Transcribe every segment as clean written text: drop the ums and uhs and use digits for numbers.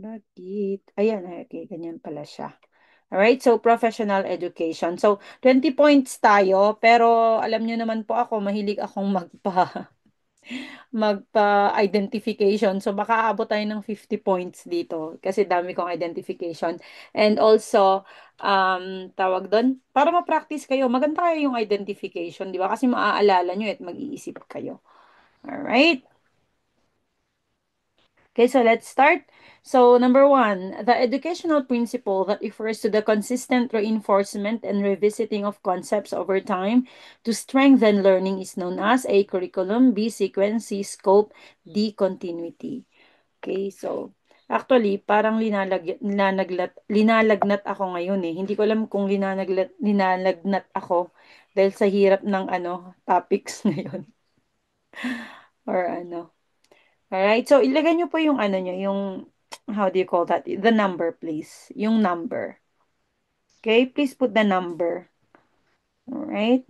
Bakit? Ayan, okay, ganyan pala siya. Alright, so professional education. So, 20 points tayo, pero alam niyo naman po ako, mahilig akong magpa-identification. So, baka aabot tayo ng 50 points dito kasi dami kong identification. And also, tawag doon, para ma-practice kayo, maganda kayo yung identification, di ba? Kasi maaalala nyo at mag-iisip kayo. Alright? Okay, so let's start. So, number one, the educational principle that refers to the consistent reinforcement and revisiting of concepts over time to strengthen learning is known as A, curriculum, B, sequence, C, scope, D, continuity. Okay, so actually, parang linalagnat ako ngayon eh. Hindi ko alam kung linalagnat ako dahil sa hirap ng topics ngayon or ano. Alright, so ilagay niyo po yung niyo, yung, how do you call that? The number, please. Yung number. Okay, please put the number. Alright.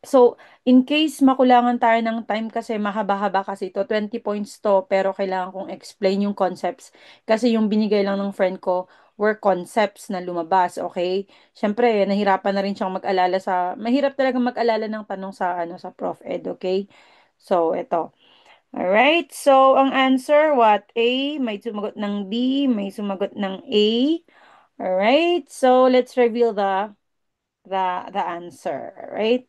So, in case makulangan tayo ng time kasi mahaba-haba kasi to 20 points to, pero kailangan kong explain yung concepts kasi yung binigay lang ng friend ko were concepts na lumabas, okay? Siyempre, nahirapan na rin siyang mahirap talaga mag-alala ng tanong sa Prof Ed, okay? So, ito. Alright, so ang answer, what? A, may sumagot ng B, may sumagot ng A. Alright, so let's reveal the answer. Alright,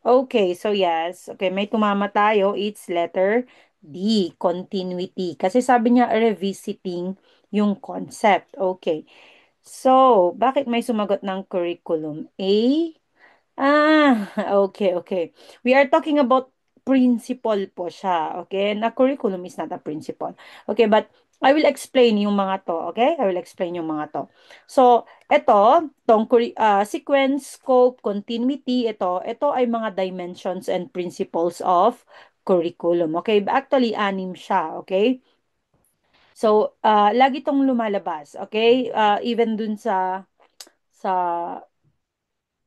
okay, so yes. Okay, may tumama tayo. It's letter D, continuity. Kasi sabi niya, revisiting yung concept. Okay, so bakit may sumagot ng curriculum? A, okay, okay. We are talking about principle po siya, okay? Na curriculum is not a principle. Okay, but I will explain yung mga to, okay? I will explain yung mga to. So, sequence, scope, continuity, ito ay mga dimensions and principles of curriculum, okay? Actually, anim siya, okay? So, lagi tong lumalabas, okay? Even dun sa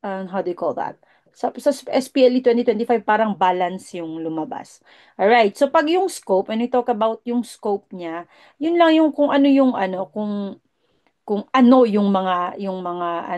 how do you call that? Sa SPLE 2025, parang balance yung lumabas. Alright, so pag yung scope, when we talk about yung scope niya, yun lang yung kung ano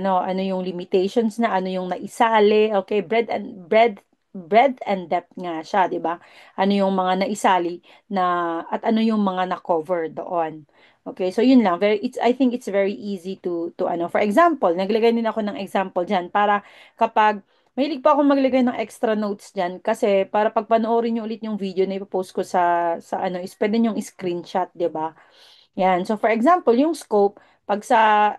ano yung limitations na ano yung naisali, okay, breadth and depth nga siya, 'di ba? Ano yung mga naisali na at ano yung mga na-cover doon. Okay, so yun lang. I think it's very easy to for example, naglagay din ako ng example diyan para kapag mahilig pa akong maglagay ng extra notes diyan kasi para pag panoorin niyo ulit yung video na ipopost ko sa is pwede niyo screenshot, 'di ba? Yan. So for example, yung scope, pag sa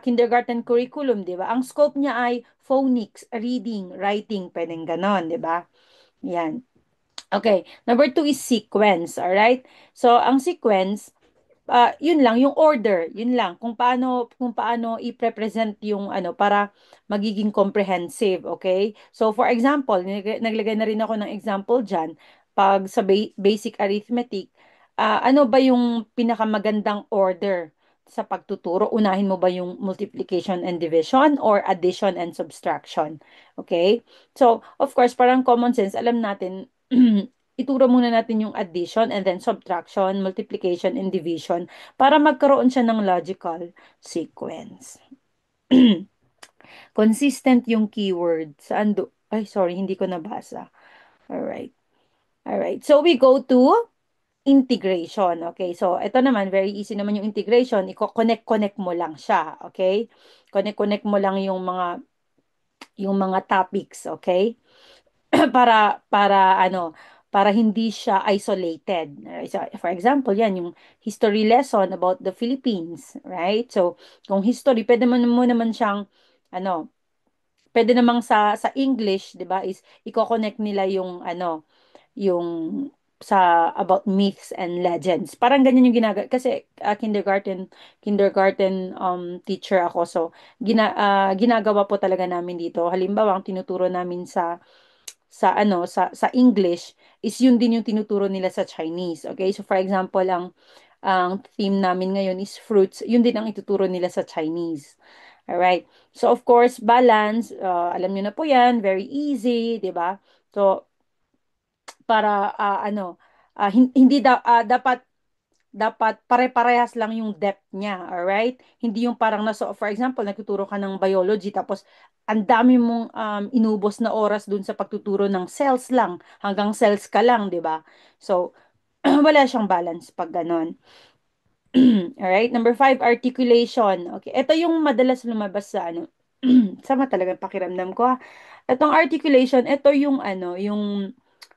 kindergarten curriculum, 'di ba? Ang scope niya ay phonics, reading, writing, pwedeng ganon, 'di ba? Yan. Okay. Number two is sequence, all right? So ang sequence, yun lang, yung order, yun lang, kung paano i-present yung para magiging comprehensive, okay? So for example, naglagay na rin ako ng example diyan, pag sa basic arithmetic, ano ba yung pinakamagandang order sa pagtuturo? Unahin mo ba yung multiplication and division or addition and subtraction? Okay? So, of course, parang common sense, alam natin ituro muna natin yung addition and then subtraction, multiplication, and division para magkaroon siya ng logical sequence. Consistent yung keyword. Ay, sorry, hindi ko nabasa. Alright. Alright. So, we go to integration. Okay. So, ito naman, very easy naman yung integration. Connect mo lang siya. Okay. Connect mo lang yung mga topics. Okay. Para hindi siya isolated. So, for example, yan yung history lesson about the Philippines, right? So, kung history, mo naman siyang ano, pwede namang sa English, 'di ba, is i-connect nila yung sa about myths and legends. Parang ganyan yung ginagawa kasi kindergarten teacher ako. So ginagawa po talaga namin dito. Halimbawa, ang tinuturo namin sa English is yun din yung tinuturo nila sa Chinese. Okay? So for example, ang theme namin ngayon is fruits. Yun din ang ituturo nila sa Chinese. Alright. So of course, balance, alam niyo na po 'yan, very easy, 'di ba? So para hindi dapat dapat pare-parehas lang yung depth niya, alright? Hindi yung parang nasa, for example, nagtuturo ka ng biology, tapos ang dami mong inubos na oras dun sa pagtuturo ng cells lang, hanggang cells ka lang, di ba? So, wala siyang balance pag ganon. Alright, number five, articulation. Okay, ito yung madalas lumabas sa ano, sama talagang pakiramdam ko, ha. Itong articulation, ito yung ano, yung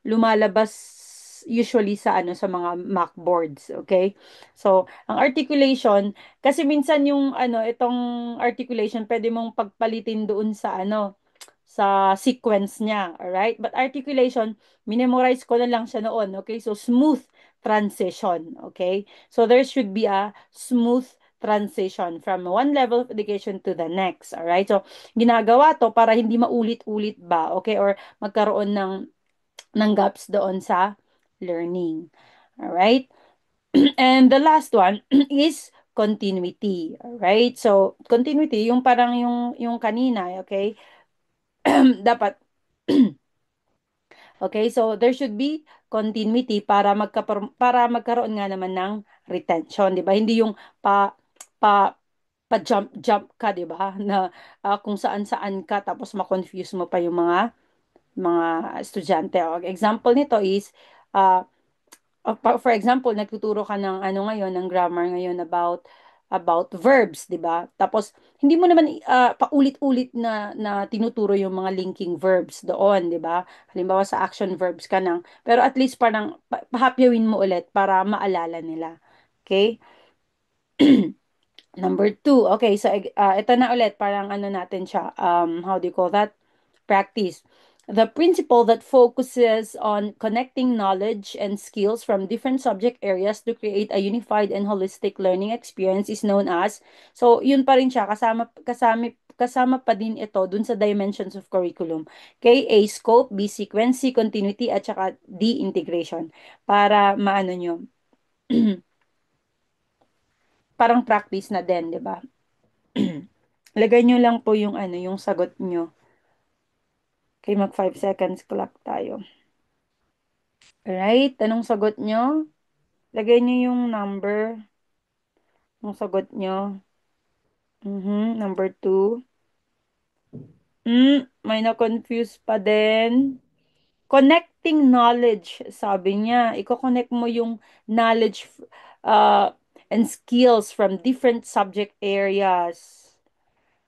lumalabas usually sa ano, sa mga Mac boards, okay? So, ang articulation, kasi minsan yung ano, itong articulation, pwede mong pagpalitin doon sa ano, sa sequence niya, alright? But articulation, minemorize ko na lang siya noon, okay? So, smooth transition, okay? So, there should be a smooth transition from one level of education to the next, alright? So, ginagawa to para hindi maulit-ulit ba, okay? Or magkaroon ng gaps doon sa learning, alright? And the last one is continuity, alright? So, continuity, yung parang yung kanina, okay? Dapat okay, so there should be continuity para magkaroon nga naman ng retention, 'di ba? Hindi yung pa pa jump jump ka, 'di ba? Na kung saan-saan ka tapos ma-confuse mo pa yung mga estudyante. O, example nito is uh, for example, nagtuturo ka ng ano ngayon, ng grammar ngayon about verbs, 'di ba? Tapos hindi mo naman paulit-ulit na tinuturo yung mga linking verbs doon, 'di ba? Halimbawa sa action verbs ka nang, pero at least parang pahakyawin mo ulit para maalala nila. Okay? Number two, okay, so ito na ulit, parang ano natin siya, how do you call that? Practice. The principle that focuses on connecting knowledge and skills from different subject areas to create a unified and holistic learning experience is known as, so yun pa rin siya, kasama pa din ito dun sa dimensions of curriculum. K, A, scope, B, sequence, C, continuity, at saka D, integration. Para maano nyo, parang practice na din, di ba? Lagay nyo lang po yung ano, yung sagot nyo. Okay, mag 5 seconds clock tayo. Alright, anong sagot nyo? Lagay nyo yung number ng sagot nyo. Number two. May na-confuse pa din. Connecting knowledge, sabi niya. Iko-connect mo yung knowledge uh, and skills from different subject areas.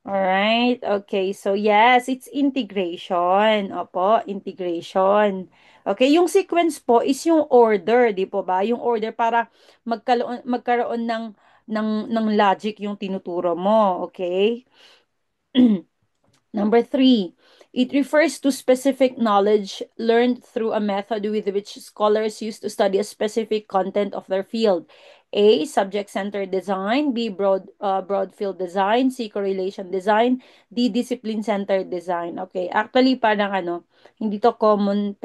Alright, okay. So yes, it's integration. Opo, integration. Okay, yung sequence po is yung order, di po ba? Yung order para magkaroon ng logic yung tinuturo mo, okay? Number three, it refers to specific knowledge learned through a method with which scholars use to study a specific content of their field. A, subject-centered design. B, broad field design. C, correlation design. D, discipline-centered design. Okay, actually parang ano, hindi to common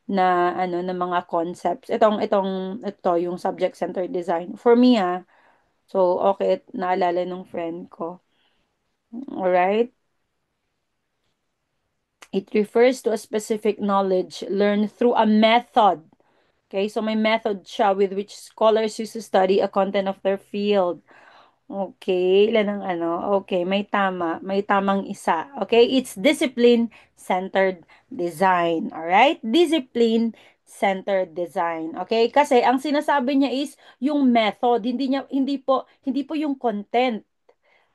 na ano na mga concepts. Ito yung subject-centered design. For me, so okay, naalala nung friend ko. Alright? It refers to a specific knowledge learned through a method. Okay, so may method siya with which scholars use to study a content of their field. Okay, ilan ang ano? Okay, may tamang isa. Okay, it's discipline-centered design. Alright? Discipline-centered design. Okay, kasi ang sinasabi niya is yung method, hindi po yung content.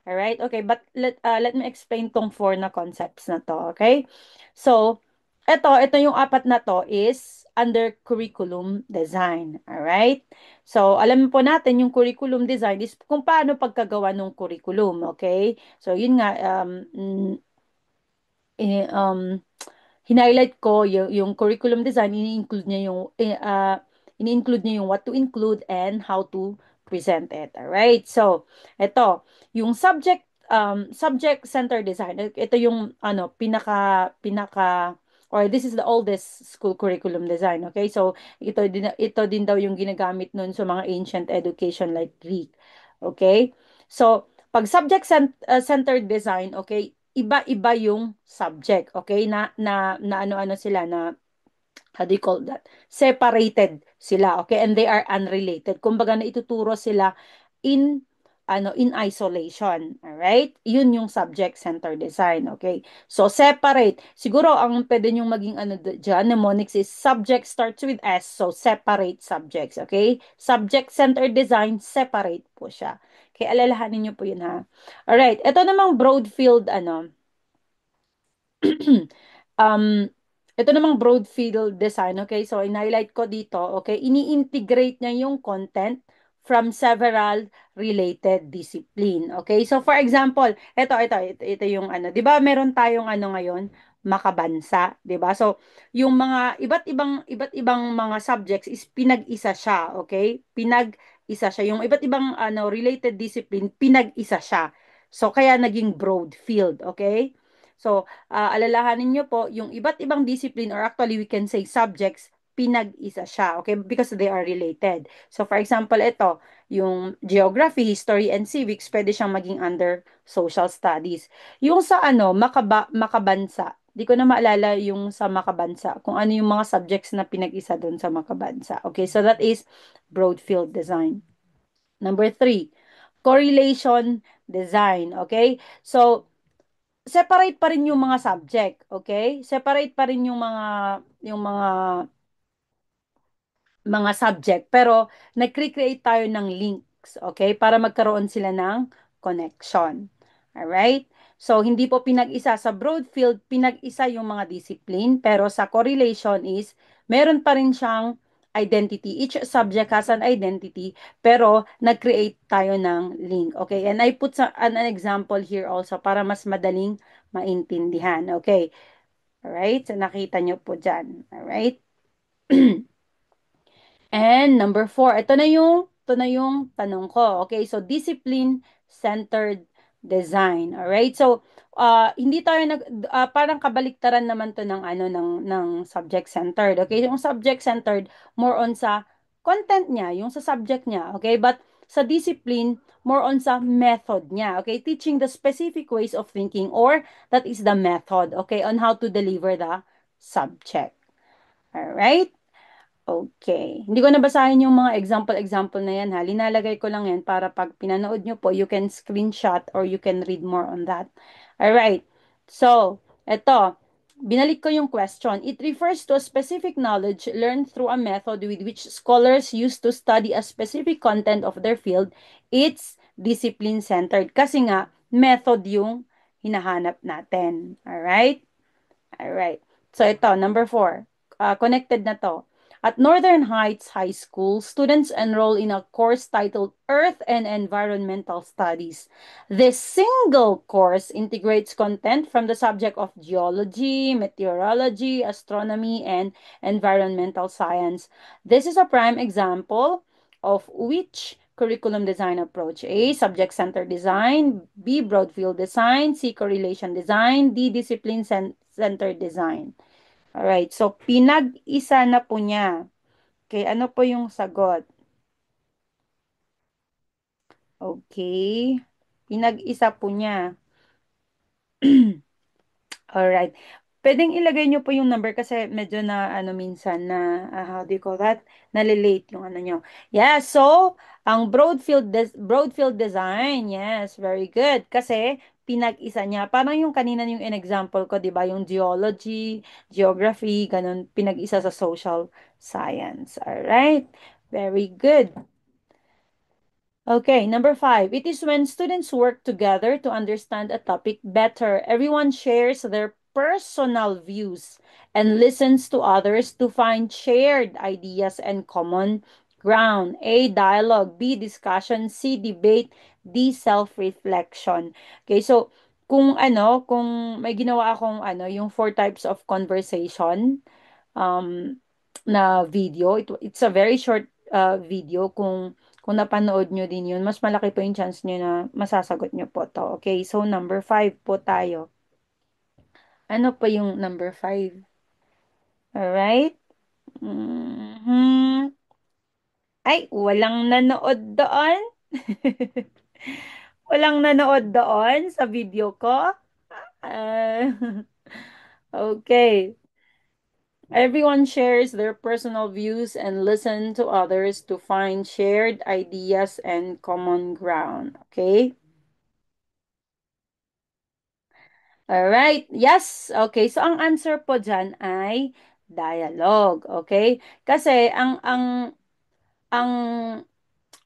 Alright? Okay, but let me explain tong four na concepts na to, okay? So, ito yung apat na to is under curriculum design, alright? So, alam po natin yung curriculum design is kung paano pagkagawa ng curriculum, okay? So, yun nga, eh, um, hinighlight ko yung curriculum design, ini-include niya yung what to include and how to present it. Alright? So, ito, yung subject-centered design. Ito yung ano, pinaka or this is the oldest school curriculum design. Okay? So, ito din daw yung ginagamit nun sa mga ancient education like Greek. Okay? So, pag subject-centered design, okay, iba-iba yung subject, okay? Na ano-ano sila na how do you call that? Separated sila, okay? And they are unrelated. Kumbaga na ituturo sila in in isolation. All right? Yun yung subject-centered design, okay? So separate. Siguro ang pwede nyong maging diyan, mnemonics is subject starts with S, so separate subjects, okay? Subject-centered design, separate po siya. Okay, alalahanin niyo po yun ha. All right, ito namang broad field um, ito namang broad field design, okay? So, in-highlight ko dito, okay? Ini-integrate niya yung content from several related discipline, okay? So, for example, ito yung di ba meron tayong ngayon, makabansa, di ba? So, yung mga iba't ibang mga subjects is pinag-isa siya, okay? Pinag-isa siya. Yung iba't ibang related discipline, pinag-isa siya. So, kaya naging broad field, okay? So, alalahanin nyo po, yung iba't ibang discipline or actually we can say subjects, pinag-isa siya, okay? Because they are related. So, for example, ito, yung geography, history, and civics, pwede siyang maging under social studies. Yung sa makabansa, di ko na maalala yung sa makabansa, kung ano yung mga subjects na pinag-isa doon sa makabansa. Okay, so that is broad field design. Number three, correlation design, okay? So, separate pa rin yung mga subject, okay? Separate pa rin yung mga subject, pero nag-create tayo ng links, okay? Para magkaroon sila ng connection. Alright? So, hindi po pinag-isa sa broad field, pinag-isa yung mga discipline, pero sa correlation is, meron pa rin siyang identity. Each subject has an identity, pero nag-create tayo ng link. Okay? And I put an example here also para mas madaling maintindihan. Okay? Alright? So, nakita nyo po dyan. Alright? And number four, ito na yung tanong ko. Okay, so discipline-centered design. All right? So, hindi tayo parang kabaliktaran naman to ng ng subject-centered. Okay? Yung subject-centered more on sa content niya, yung sa subject niya. Okay? But sa discipline, more on sa method niya. Okay? Teaching the specific ways of thinking or that is the method, okay, on how to deliver the subject. All right? Okay. Hindi ko nabasahin yung mga example na yan ha. Linalagay ko lang yan para pag pinanood nyo po, you can screenshot or you can read more on that. Alright. So, eto. Binalik ko yung question. It refers to a specific knowledge learned through a method with which scholars use to study a specific content of their field. It's discipline-centered. Kasi nga, method yung hinahanap natin. Alright? Alright. So ito, number four. Connected na to. At Northern Heights High School, students enroll in a course titled Earth and Environmental Studies. This single course integrates content from the subject of geology, meteorology, astronomy, and environmental science. This is a prime example of which curriculum design approach: A, subject-centered design; B, broad field design; C, correlation design; D, discipline-centered design. Alright, so pinag-isa na po niya. Okay, ano po yung sagot? Okay, pinag-isa po niya. Alright. Pwedeng ilagay nyo po yung number kasi medyo na minsan na how do you call that? Nalilate yung nyo. Yeah, so ang broad field design, yes, very good. Kasi pinag-isa niya. Parang yung kanina yung in-example ko, 'di ba? Yung geology, geography, ganun, pinag-isa sa social science. All right? Very good. Okay, number five. It is when students work together to understand a topic better. Everyone shares their personal views and listens to others to find shared ideas and common ground. A, dialogue. B, discussion. C, debate. D, self-reflection. Okay, so kung may ginawa akong yung four types of conversation, um, na video. It's a very short video. Kung napanood nyo din yun, mas malaki po yung chance nyo na masasagot nyo po to. Okay, so number five po tayo. Ano pa yung number five? Alright? Mhm. Ay, walang nanood doon. Walang nanood doon sa video ko. Ah, okay. Everyone shares their personal views and listen to others to find shared ideas and common ground. Okay? Alright. Yes. Okay. So, ang answer po dyan ay dialogue. Okay? Kasi, ang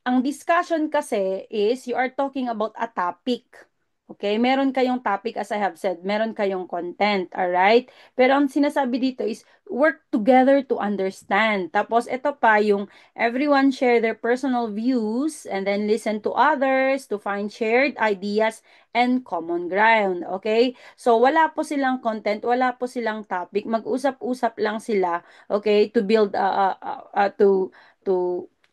ang discussion kasi is you are talking about a topic. Okay? Meron kayong topic as I have said, meron kayong content, alright? Pero ang sinasabi dito is work together to understand. Tapos ito pa yung everyone share their personal views and then listen to others to find shared ideas and common ground. Okay? So wala po silang content, wala po silang topic, mag-usap-usap lang sila, okay, to build to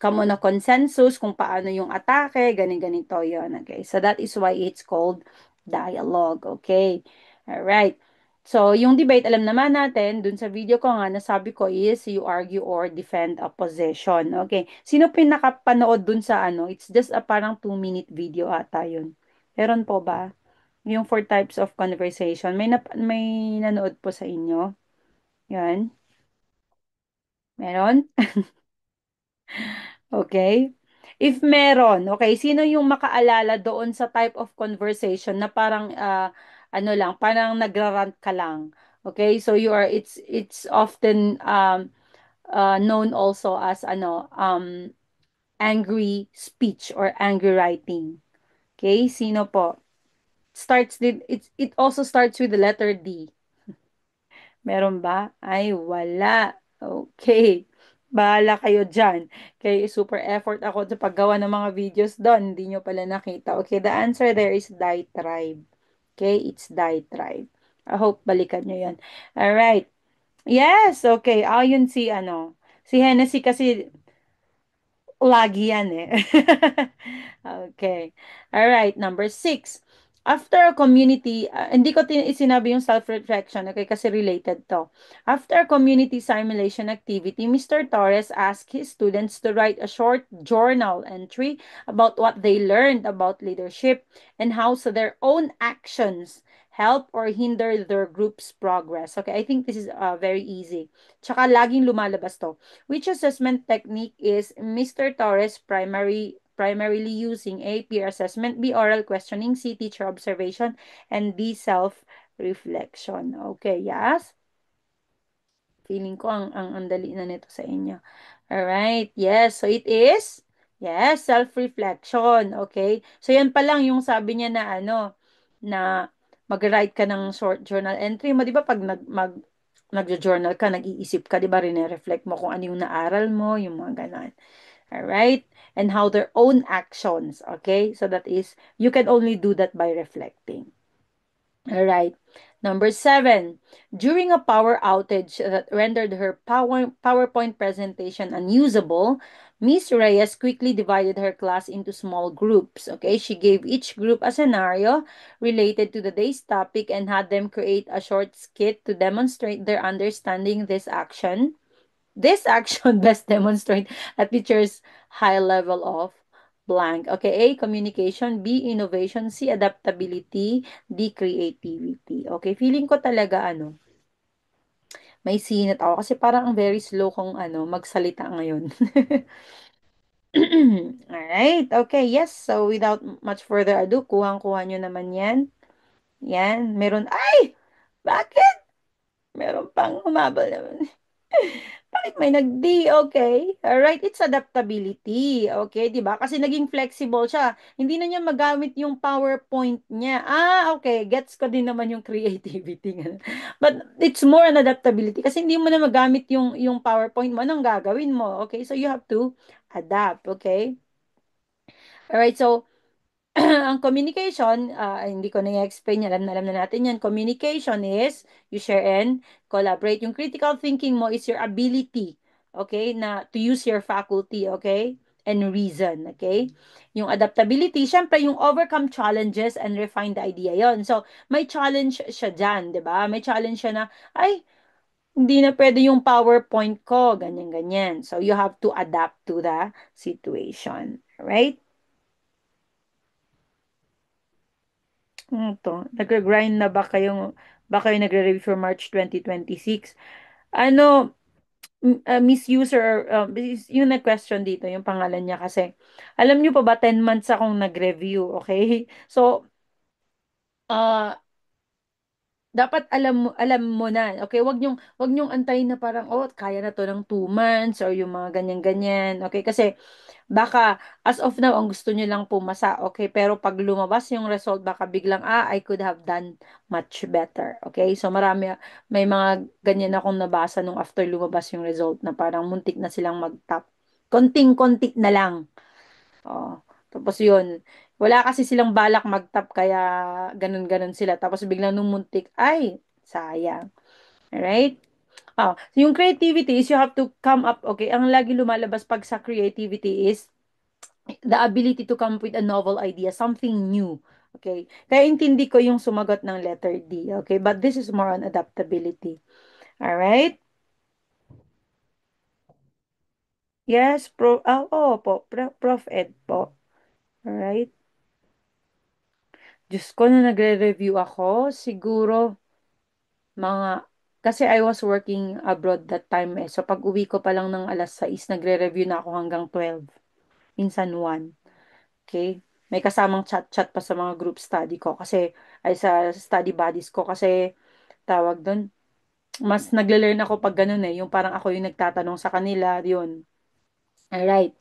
come on a consensus kung paano yung atake, ganito yon. Okay, so that is why it's called dialogue. Okay, all right. So, yung debate, alam naman natin, dun sa video ko nga, nasabi ko is you argue or defend a position. Okay. Sino pinakapanood dun sa ano? It's just a parang 2-minute video ata yun. Meron po ba? Yung 4 types of conversation. May nanood po sa inyo? Yan. Meron? Okay? If meron, okay, sino yung makaalala doon sa type of conversation na parang ano lang, parang nagrarant ka lang. Okay? So it's often known also as angry speech or angry writing. Okay? Sino po? It also starts with the letter D. Meron ba? Ay, wala. Okay. Bahala kayo dyan. Okay, super effort ako sa paggawa ng mga videos doon. Hindi nyo pala nakita. Okay, the answer there is diatribe. Okay, it's diatribe. I hope balikan nyo yan. Alright. Yes, okay. Ayun si Hennessy kasi lagi yan eh. Okay. All right, number 6. After a community, hindi ko sinabi yung self-reflection, okay, kasi related to. After a community simulation activity, Mr. Torres asked his students to write a short journal entry about what they learned about leadership and how so their own actions help or hinder their group's progress. Okay, I think this is very easy. Tsaka laging lumalabas to. Which assessment technique is Mr. Torres primarily using A, peer assessment, B, oral questioning, C, teacher observation, and D, self-reflection. Okay, yes? Feeling ko ang dali na nito sa inyo. Alright, yes. So it is, yes, self-reflection. Okay? So yan pa lang yung sabi niya na na mag-write ka ng short journal entry mo. Di ba pag nagjo-journal ka, nag-iisip ka, di ba, rine-reflect mo kung ano yung naaral mo, yung mga ganon. Alright? And how their own actions. Okay? So that is, you can only do that by reflecting. All right. Number 7, during a power outage that rendered her PowerPoint presentation unusable, Miss Reyes quickly divided her class into small groups. Okay, she gave each group a scenario related to the day's topic and had them create a short skit to demonstrate their understanding this action. This action best demonstrate a teacher's high level of blank. Okay, A, communication, B, innovation, C, adaptability, D, creativity. Okay, feeling ko talaga may sinat ako kasi parang ang very slow kong magsalita ngayon. Alright, okay, yes. So without much further ado, kuhang-kuha nyo naman yan. Yan, meron, ay! Bakit? Meron pang humabol naman. Bakit may nag-D? Okay. Alright, it's adaptability. Okay, di ba? Kasi naging flexible siya. Hindi na niya magamit yung PowerPoint niya. Ah, okay. Gets ko din naman yung creativity. But it's more an adaptability kasi hindi mo na magamit yung PowerPoint mo. Anong gagawin mo? Okay, so you have to adapt. Okay? Alright, so ang communication, hindi ko na i-explain, alam na natin yan. Communication is, you share and collaborate. Yung critical thinking mo is your ability, okay, na to use your faculty, okay, and reason, okay. Yung adaptability, syempre, yung overcome challenges and refine the idea yon. So, may challenge siya dyan, di ba? May challenge siya na, ay, hindi na pwede yung PowerPoint ko, ganyan-ganyan. So, you have to adapt to the situation, right? Ano to? Nagre-grind na ba kayo nagre-review for March 2026? Ano, misuser, yung nag-question dito, yung pangalan niya kasi, alam niyo pa ba, 10 months akong nag-review, okay? So, ah dapat alam mo na. Okay, wag niyong antayin na parang oh, kaya na to ng 2 months or yung mga ganyan-ganyan. Okay, kasi baka as of now ang gusto niyo lang pumasa. Okay, pero pag lumabas yung result baka biglang I could have done much better. Okay? So may mga ganyan akong nabasa nung after lumabas yung result na parang muntik na silang mag-top. Konting-konti na lang. Oo. Tapos yun, wala kasi silang balak mag-top kaya ganun-ganun sila. Tapos biglang nung muntik, ay, sayang. Alright? Yung creativity is you have to come up, okay? Ang lagi lumalabas pag sa creativity is the ability to come up with a novel idea, something new. Okay? Kaya intindi ko yung sumagot ng letter D. Okay? But this is more on adaptability. Alright? Yes, po, Prof. Ed po. Alright? Diyos ko, na nagre-review ako, siguro mga, kasi I was working abroad that time eh. So pag uwi ko pa lang ng alas 6, nagre-review na ako hanggang 12. Minsan 1. Okay? May kasamang chat-chat pa sa mga group study ko kasi, ay sa study buddies ko kasi, tawag doon, mas nagle-learn ako pag ganun eh. Yung parang ako yung nagtatanong sa kanila, yun. Alright.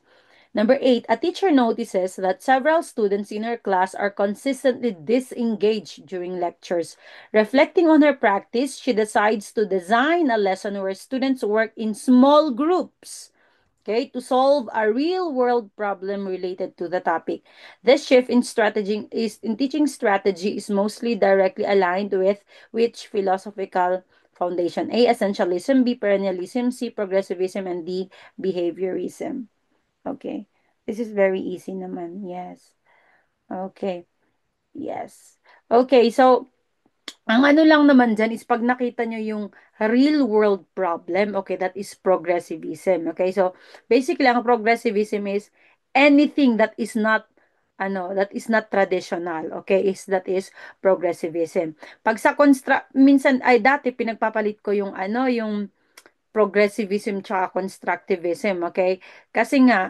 Number 8, a teacher notices that several students in her class are consistently disengaged during lectures. Reflecting on her practice, she decides to design a lesson where students work in small groups, okay, to solve a real-world problem related to the topic. This shift in teaching strategy is mostly directly aligned with which philosophical foundation? A, essentialism; B, perennialism; C, progressivism; and D, behaviorism. Okay. This is very easy naman. Yes. Okay. Yes. Okay. So, ang ano lang naman dyan is pag nakita nyo yung real world problem, okay, that is progressivism. Okay. So, basically, ang progressivism is anything that is not that is not traditional, okay, that is progressivism. Pag sa minsan ay dati pinagpapalit ko yung progressivism tsaka constructivism, okay? Kasi nga,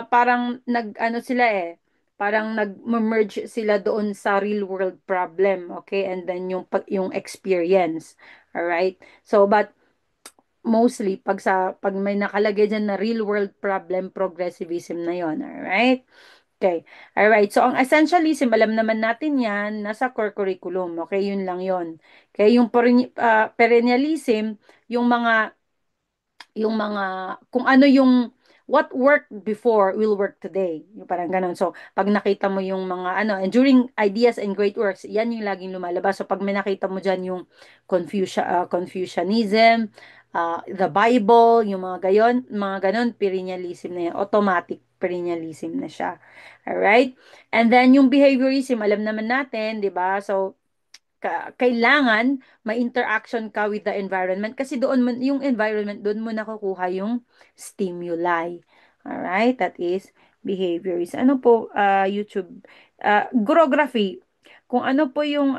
parang nag-ano sila eh, parang nag-merge sila doon sa real world problem, okay? And then yung experience. All right? So, but mostly pag may nakalagay diyan na real world problem, progressivism na 'yon, all right? Okay. All right. So, ang essentialism, alam naman natin yan, nasa core curriculum. Okay, yun lang yun. Okay, yung perennialism, yung mga kung ano yung what worked before will work today. Yung parang ganun. So, pag nakita mo yung mga enduring ideas and great works, yan yung laging lumalabas. So, pag may nakita mo dyan yung Confucianism, the Bible, yung mga gayon, perennialism na yan. Automatic perennialism na siya. Alright? And then, yung behaviorism, alam naman natin, di ba? So, kailangan may interaction ka with the environment kasi yung environment doon mo nakukuha yung stimuli. Alright, that is behaviors. Ano po YouTube Grography. Kung ano po yung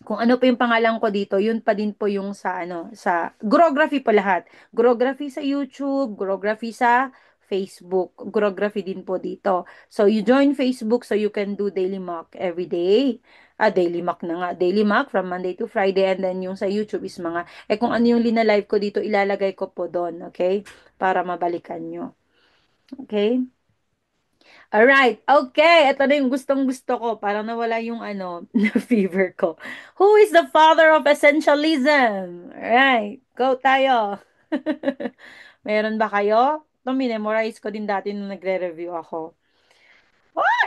kung ano pa yung pangalan ko dito, yun pa din po yung sa Grography po lahat. Grography sa YouTube, Grography sa Facebook, Grography din po dito. So, you join Facebook so you can do daily mock every day. Daily mock na nga. Daily mock from Monday to Friday and then yung sa YouTube is kung ano yung linalive ko dito, ilalagay ko po doon, okay? Para mabalikan nyo. Okay? Alright, okay. Ito na yung gustong-gusto ko. Parang nawala yung fever ko. Who is the father of essentialism? Alright, go tayo. Meron ba kayo? Ito, minemorize ko din dati nung nagre-review ako.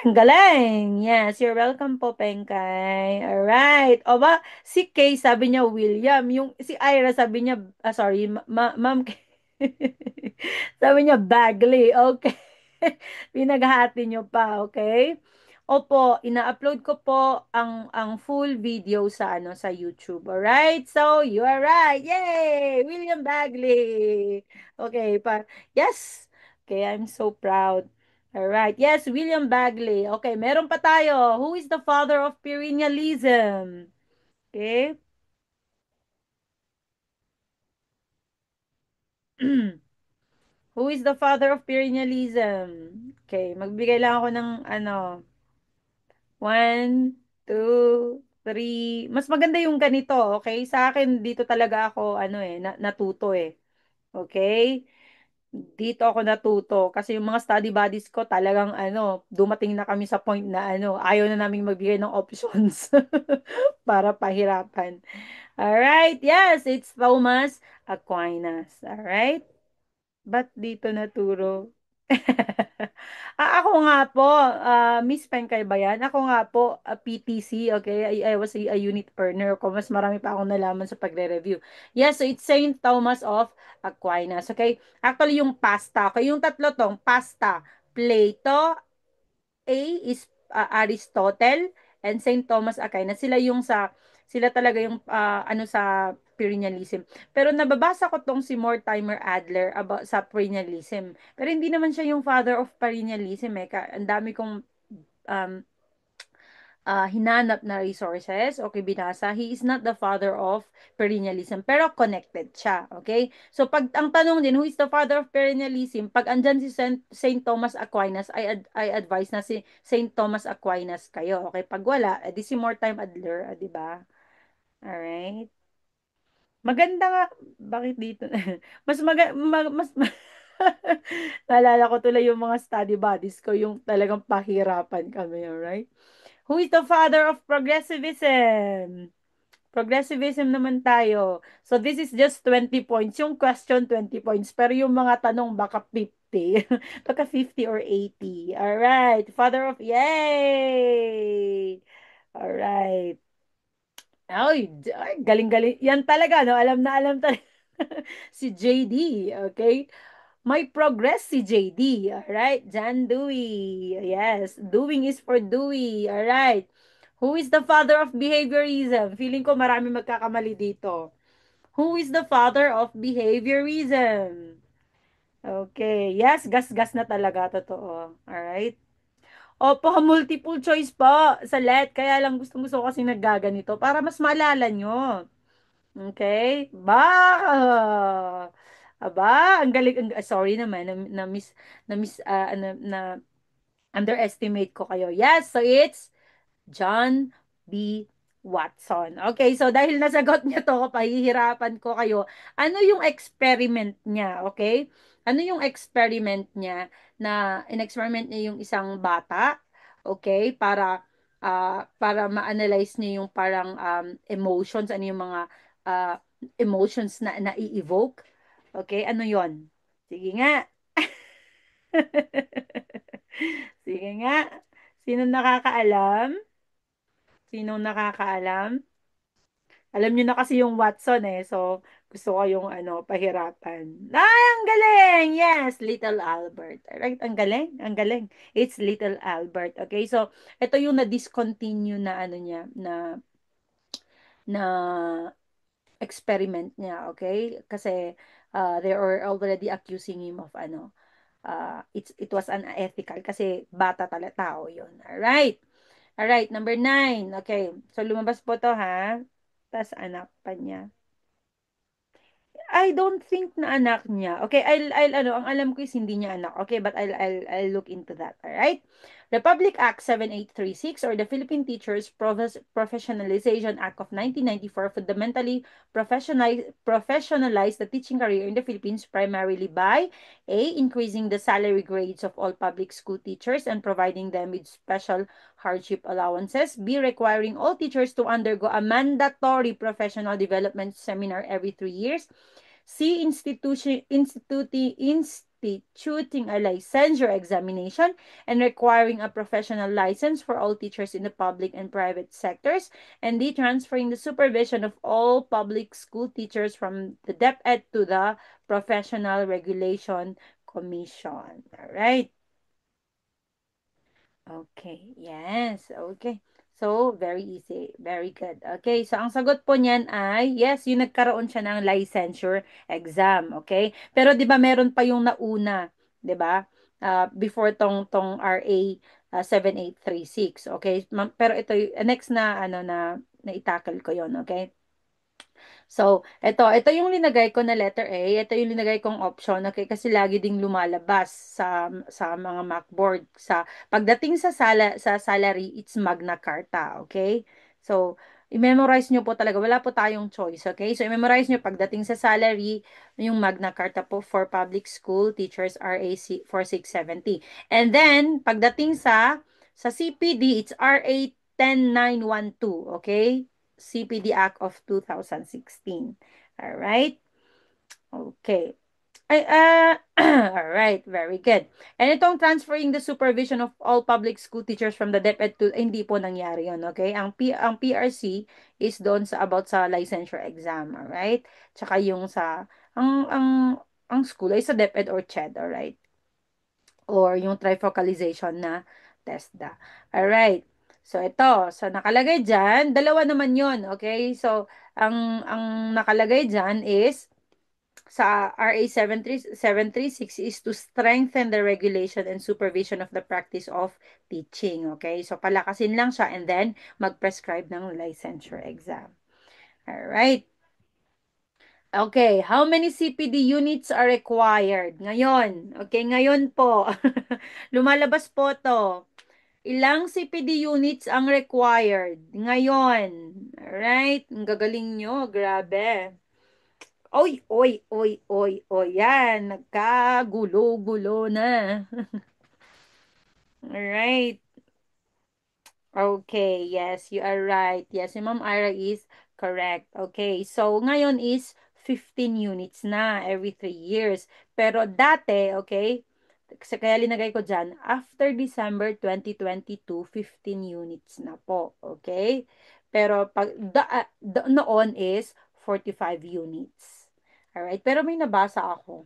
Ang galing! Yes, you're welcome po, Pengkay. Alright. O ba, si Kay sabi niya William. Yung si Ira sabi niya, sorry, Ma'am Kay. Sabi niya Bagley. Okay. Pinaghati niyo pa, okay? Opo, ina-upload ko po ang full video sa YouTube. Alright? So, you are right. Yay! William Bagley. Okay, yes. Okay, I'm so proud. All right. Yes, William Bagley. Okay, meron pa tayo. Who is the father of perennialism? Okay. Who is the father of perennialism? Okay, magbigay lang ako ng ano, one, two, three. Mas maganda yung ganito, okay? Sa akin, dito talaga ako, ano eh, natuto eh. Okay? Dito ako natuto. Kasi yung mga study buddies ko, talagang ano, dumating na kami sa point na ano, ayaw na namin magbigay ng options para pahirapan. Alright, yes, it's Thomas Aquinas. Alright? Ba't dito naturo? Ako nga po, Miss Penkay ba yan? Ako nga po, PTC, okay? I was a unit earner ko. Mas marami pa akong nalaman sa pagre-review. Yes, so it's Saint Thomas of Aquinas, okay? Actually, yung pasta, okay? Yung tatlo tong, pasta, Plato, A is Aristotle and Saint Thomas Aquinas. Sila talaga yung ano sa perennialism. Pero nababasa ko tong si Mortimer Adler about sa perennialism. Pero hindi naman siya yung father of perennialism eh. Ang dami kong um, hinanap na resources, okay, binasa, he is not the father of perennialism, pero connected siya, okay? So, pag ang tanong din, who is the father of perennialism? Pag andyan si Saint Thomas Aquinas, I advise na si Saint Thomas Aquinas kayo, okay? Pag wala, edi si Mortimer Adler, di ba? Alright? Maganda nga, bakit dito? mas naalala ko tuloy yung mga study buddies ko, yung talagang pahirapan kami, alright? Who is the father of progressivism? Progressivism naman tayo. So this is just 20 points. Yung question 20 points. Pero yung mga tanong baka 50. Baka 50 or 80. Alright. Father of... Yay! Alright. Ay, galing-galing. Yan talaga, no? Alam na alam talaga. Si JD. Okay? May progress si JD. Alright? John Dewey. Yes. Doing is for Dewey. Alright. Who is the father of behaviorism? Feeling ko marami magkakamali dito. Who is the father of behaviorism? Okay. Yes, gas-gas na talaga. Totoo. Alright. Opo, multiple choice po sa let. Kaya lang gustong-gusto ko kasi naggaganito para mas maalala nyo. Okay? Aba, ang galing. Sorry naman, na underestimate ko kayo. Yes, so it's John B. Watson. Okay, so dahil nasagot niya to, pahihirapan ko kayo. Ano yung experiment niya, okay? Ano yung experiment niya na in-experiment niya yung isang bata, okay? Para ma-analyze niya yung parang emotions, ano yung mga uh, emotions na na-evoke. Okay, ano yon? Sige nga. Sige nga. Sino nakakaalam? Sinong nakakaalam? Alam niyo na kasi yung Watson eh. So, gusto ko yung ano, pahirapan. Ay, ang galing! Yes, Little Albert. Right? Ang galing, ang galing. It's Little Albert. Okay, so, ito yung na-discontinue na ano niya, na experiment niya. Okay? Kasi, they are already accusing him of ano, it was unethical kasi bata talaga tao yun. Alright. Alright, number 9. Okay. So, lumabas po to ha. Tas anak pa niya. I don't think na anak niya. Okay, ano, ang alam ko is hindi niya anak. Okay, but I'll look into that. All right. Republic Act 7836 or the Philippine Teachers Professionalization Act of 1994 fundamentally professionalize the teaching career in the Philippines primarily by A, increasing the salary grades of all public school teachers and providing them with special hardship allowances. B, requiring all teachers to undergo a mandatory professional development seminar every 3 years. C. Instituting a licensure examination and requiring a professional license for all teachers in the public and private sectors. And D. Transferring the supervision of all public school teachers from the DepEd to the Professional Regulation Commission. All right. Okay, yes, okay. So, very easy. Very good. Okay, so ang sagot po niyan ay, yes, yung nagkaroon siya ng licensure exam. Okay? Pero 'di ba meron pa yung nauna, 'di ba? Before tong RA 7836. Okay? Pero ito next na ano na na itakal ko 'yon, okay? So, ito yung linagay ko na letter A. Ito yung linagay kong option. Okay, kasi lagi ding lumalabas sa mga Macboard. Pagdating sa salary, it's Magna Carta. Okay? So, i-memorize nyo po talaga. Wala po tayong choice. Okay? So, i-memorize nyo pagdating sa salary, yung Magna Carta po for public school teachers RA 4670. And then, pagdating sa CPD, it's RA 10912. Okay? CPD Act of 2016. All right? Okay. All right, very good. And itong transferring the supervision of all public school teachers from the DepEd to, hindi po nangyari yun, okay? Ang PRC is doon about sa licensure exam, all right? Tsaka yung ang school ay sa DepEd or CHED, all right? Or yung trifocalization na TESDA. Alright. So, ito. So, nakalagay dyan. Dalawa naman yon. Okay? So, ang nakalagay dyan is sa RA 73736 is to strengthen the regulation and supervision of the practice of teaching. Okay? So, palakasin lang siya and then mag-prescribe ng licensure exam. Alright. Okay, how many CPD units are required? Ngayon, okay, ngayon po, lumalabas po to. Ilang CPD units ang required ngayon? Alright, ang gagaling nyo, grabe. Oy, oy, oy, oy, oy, yan, nagkagulo-gulo na. Alright. Okay, yes, you are right. Yes, si Ma'am Ira is correct. Okay, so ngayon is 15 units na every 3 years. Pero dati, okay, kasi kaya linagay ko dyan, after December 2022, 15 units na po. Okay? Pero noon is 45 units. Alright, pero may nabasa ako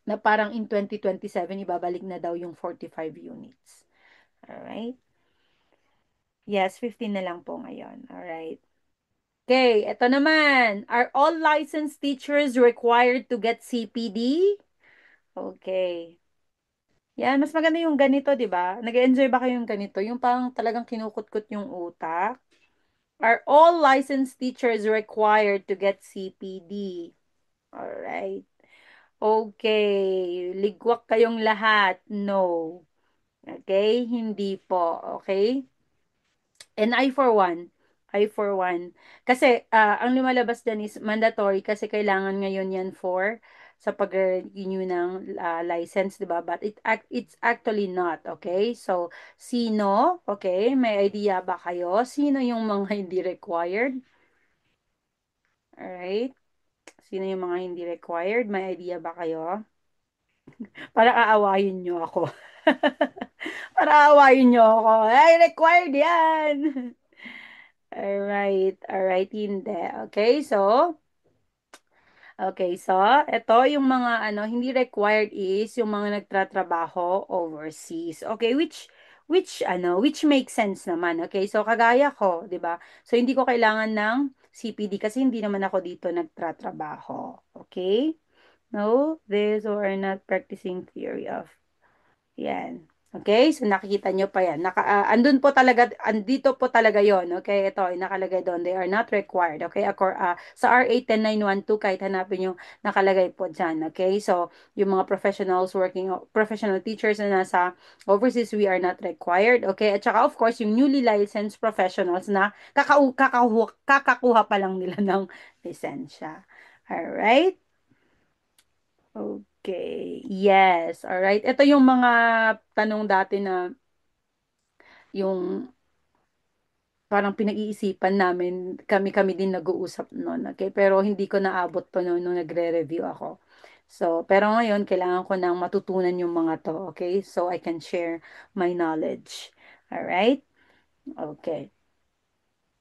na parang in 2027, ibabalik na daw yung 45 units. Alright? Yes, 15 na lang po ngayon. Alright. Okay, ito naman. Are all licensed teachers required to get CPD? Okay. Yan, mas maganda yung ganito, di ba? Nag-enjoy ba kayong ganito? Yung parang talagang kinukutkot yung utak. Are all licensed teachers required to get CPD? Alright. Okay. Ligwak kayong lahat. No. Okay? Hindi po. Okay? And I for one. Kasi ang lumalabas dyan is mandatory kasi kailangan ngayon yan sa pag-renew ng license, 'di ba? But it's actually not, okay? So, sino? Okay, may idea ba kayo? Sino yung mga hindi required? Alright? Sino yung mga hindi required? May idea ba kayo? Para aawayin nyo ako. Para aawayin nyo ako. Ay, required yan! Alright, hindi. Okay, so, ito yung mga hindi required is yung mga nagtratrabaho overseas. Okay, which makes sense naman. Okay, so kagaya ko, 'di ba? So hindi ko kailangan ng CPD kasi hindi naman ako dito nagtratrabaho. Okay? No, this or not practicing theory of yan. Okay? So, nakikita nyo pa yan. Andun po talaga, andito po talaga yon. Okay? Ito, nakalagay doon. They are not required. Okay? Sa RA 10912, kahit hanapin nyo, nakalagay po dyan. Okay? So, yung mga professional teachers na nasa overseas, we are not required. Okay? At saka, of course, yung newly licensed professionals na kakakuha pa lang nila ng lisensya. Alright? Okay. Yes. All right. Ito yung mga tanong dati na yung parang pinag-iisipan namin, kami-kami din nag-uusap noon. Okay? Pero hindi ko naabot pa noon nung nagre-review ako. So, pero ngayon, kailangan ko nang matutunan yung mga to. Okay? So, I can share my knowledge. All right? Okay.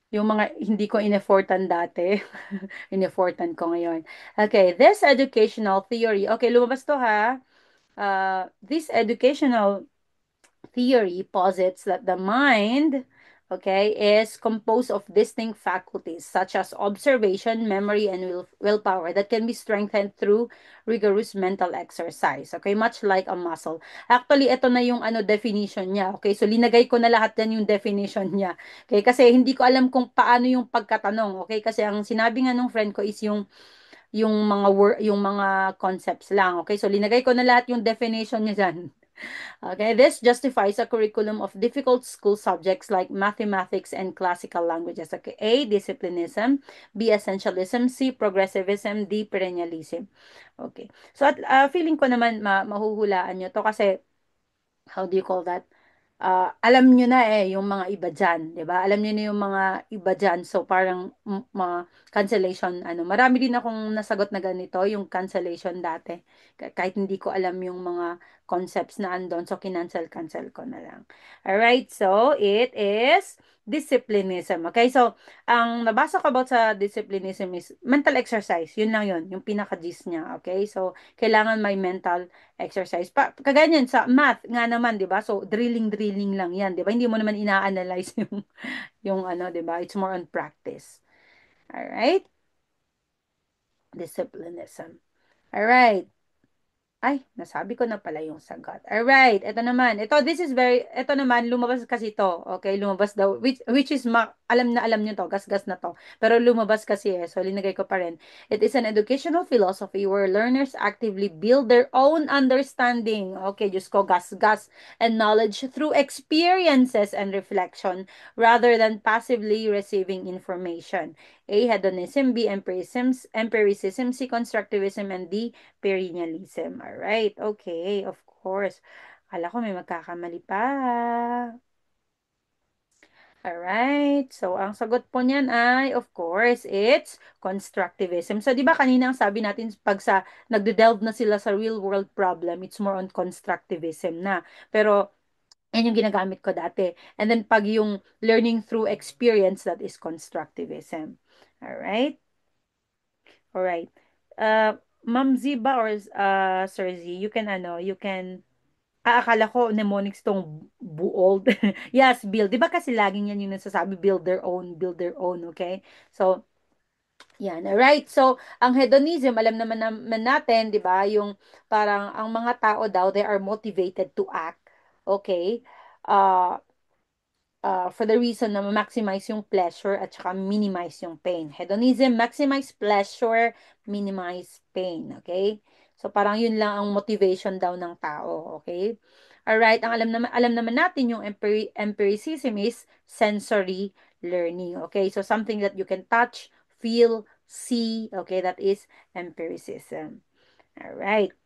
Yung mga hindi ko in-effortan dati, in-effortan ko ngayon. Okay, this educational theory. Okay, lumabas to ha. This educational theory posits that the mind, okay, is composed of distinct faculties such as observation, memory, and willpower that can be strengthened through rigorous mental exercise. Okay, much like a muscle. Actually, ito na yung ano definition niya. Okay, so linagay ko na lahat yan yung definition niya. Okay, kasi hindi ko alam kung paano yung pagkatanong. Okay, kasi ang sinabi nga nung friend ko is yung mga yung mga concepts lang. Okay, so linagay ko na lahat yung definition niya dyan. Okay, this justifies a curriculum of difficult school subjects like mathematics and classical languages. Okay, A, disciplinism, B, essentialism, C, progressivism, D, perennialism. Okay. So, feeling ko naman mahuhulaan nyo to kasi how do you call that? Alam nyo na yung mga iba dyan, di ba? Alam nyo na yung mga iba dyan. So, parang mga cancellation, ano. Marami din akong nasagot na ganito, yung cancellation dati. Kahit hindi ko alam yung mga concepts na andon. So, cancel ko na lang. Alright, so, it is disciplinism. Okay, so, ang nabasa ko about sa disciplinism is mental exercise. Yun lang yun, yung pinaka-gist niya. Okay, so, kailangan may mental exercise. Kagaya niyan sa math nga naman, 'di ba? So drilling lang 'yan, 'di ba? Hindi mo naman ina-analyze yung ano, 'di ba? It's more on practice. All right? Disciplinism. All right. Ay, nasabi ko na pala yung sagot. Alright, ito naman. This is ito naman, lumabas kasi to. Okay, lumabas daw. Which is, alam na alam nyo to, gasgas na to. Pero lumabas kasi so linagay ko pa rin. It is an educational philosophy where learners actively build their own understanding. Okay, just ko, gasgas. And knowledge through experiences and reflection rather than passively receiving information. A, hedonism. B, empiricism. C, constructivism. And D, perennialism. Alright, okay, of course. Kala ko may magkakamali pa. Alright, so ang sagot po niyan ay, of course, it's constructivism. So, di ba kanina ang sabi natin, pag nagde-delve na sila sa real world problem, it's more on constructivism na. Pero, yan yung ginagamit ko dati. And then, pag yung learning through experience, that is constructivism. Alright? Alright. Ma'am Ziba or Sir Z, you can, akala ko mnemonics tong buold. Yes, build. Di ba kasi laging yan yung nasasabi, build their own, okay? So, yan. Alright. So, ang hedonism, alam naman natin, di ba, yung parang ang mga tao daw, they are motivated to act. Okay? Uh, for the reason na maximize yung pleasure at saka minimize yung pain. Hedonism, maximize pleasure, minimize pain. Okay? So parang yun lang ang motivation daw ng tao. Okay? Alright, ang alam naman natin yung empiricism is sensory learning. Okay? So something that you can touch, feel, see. Okay? That is empiricism. Alright.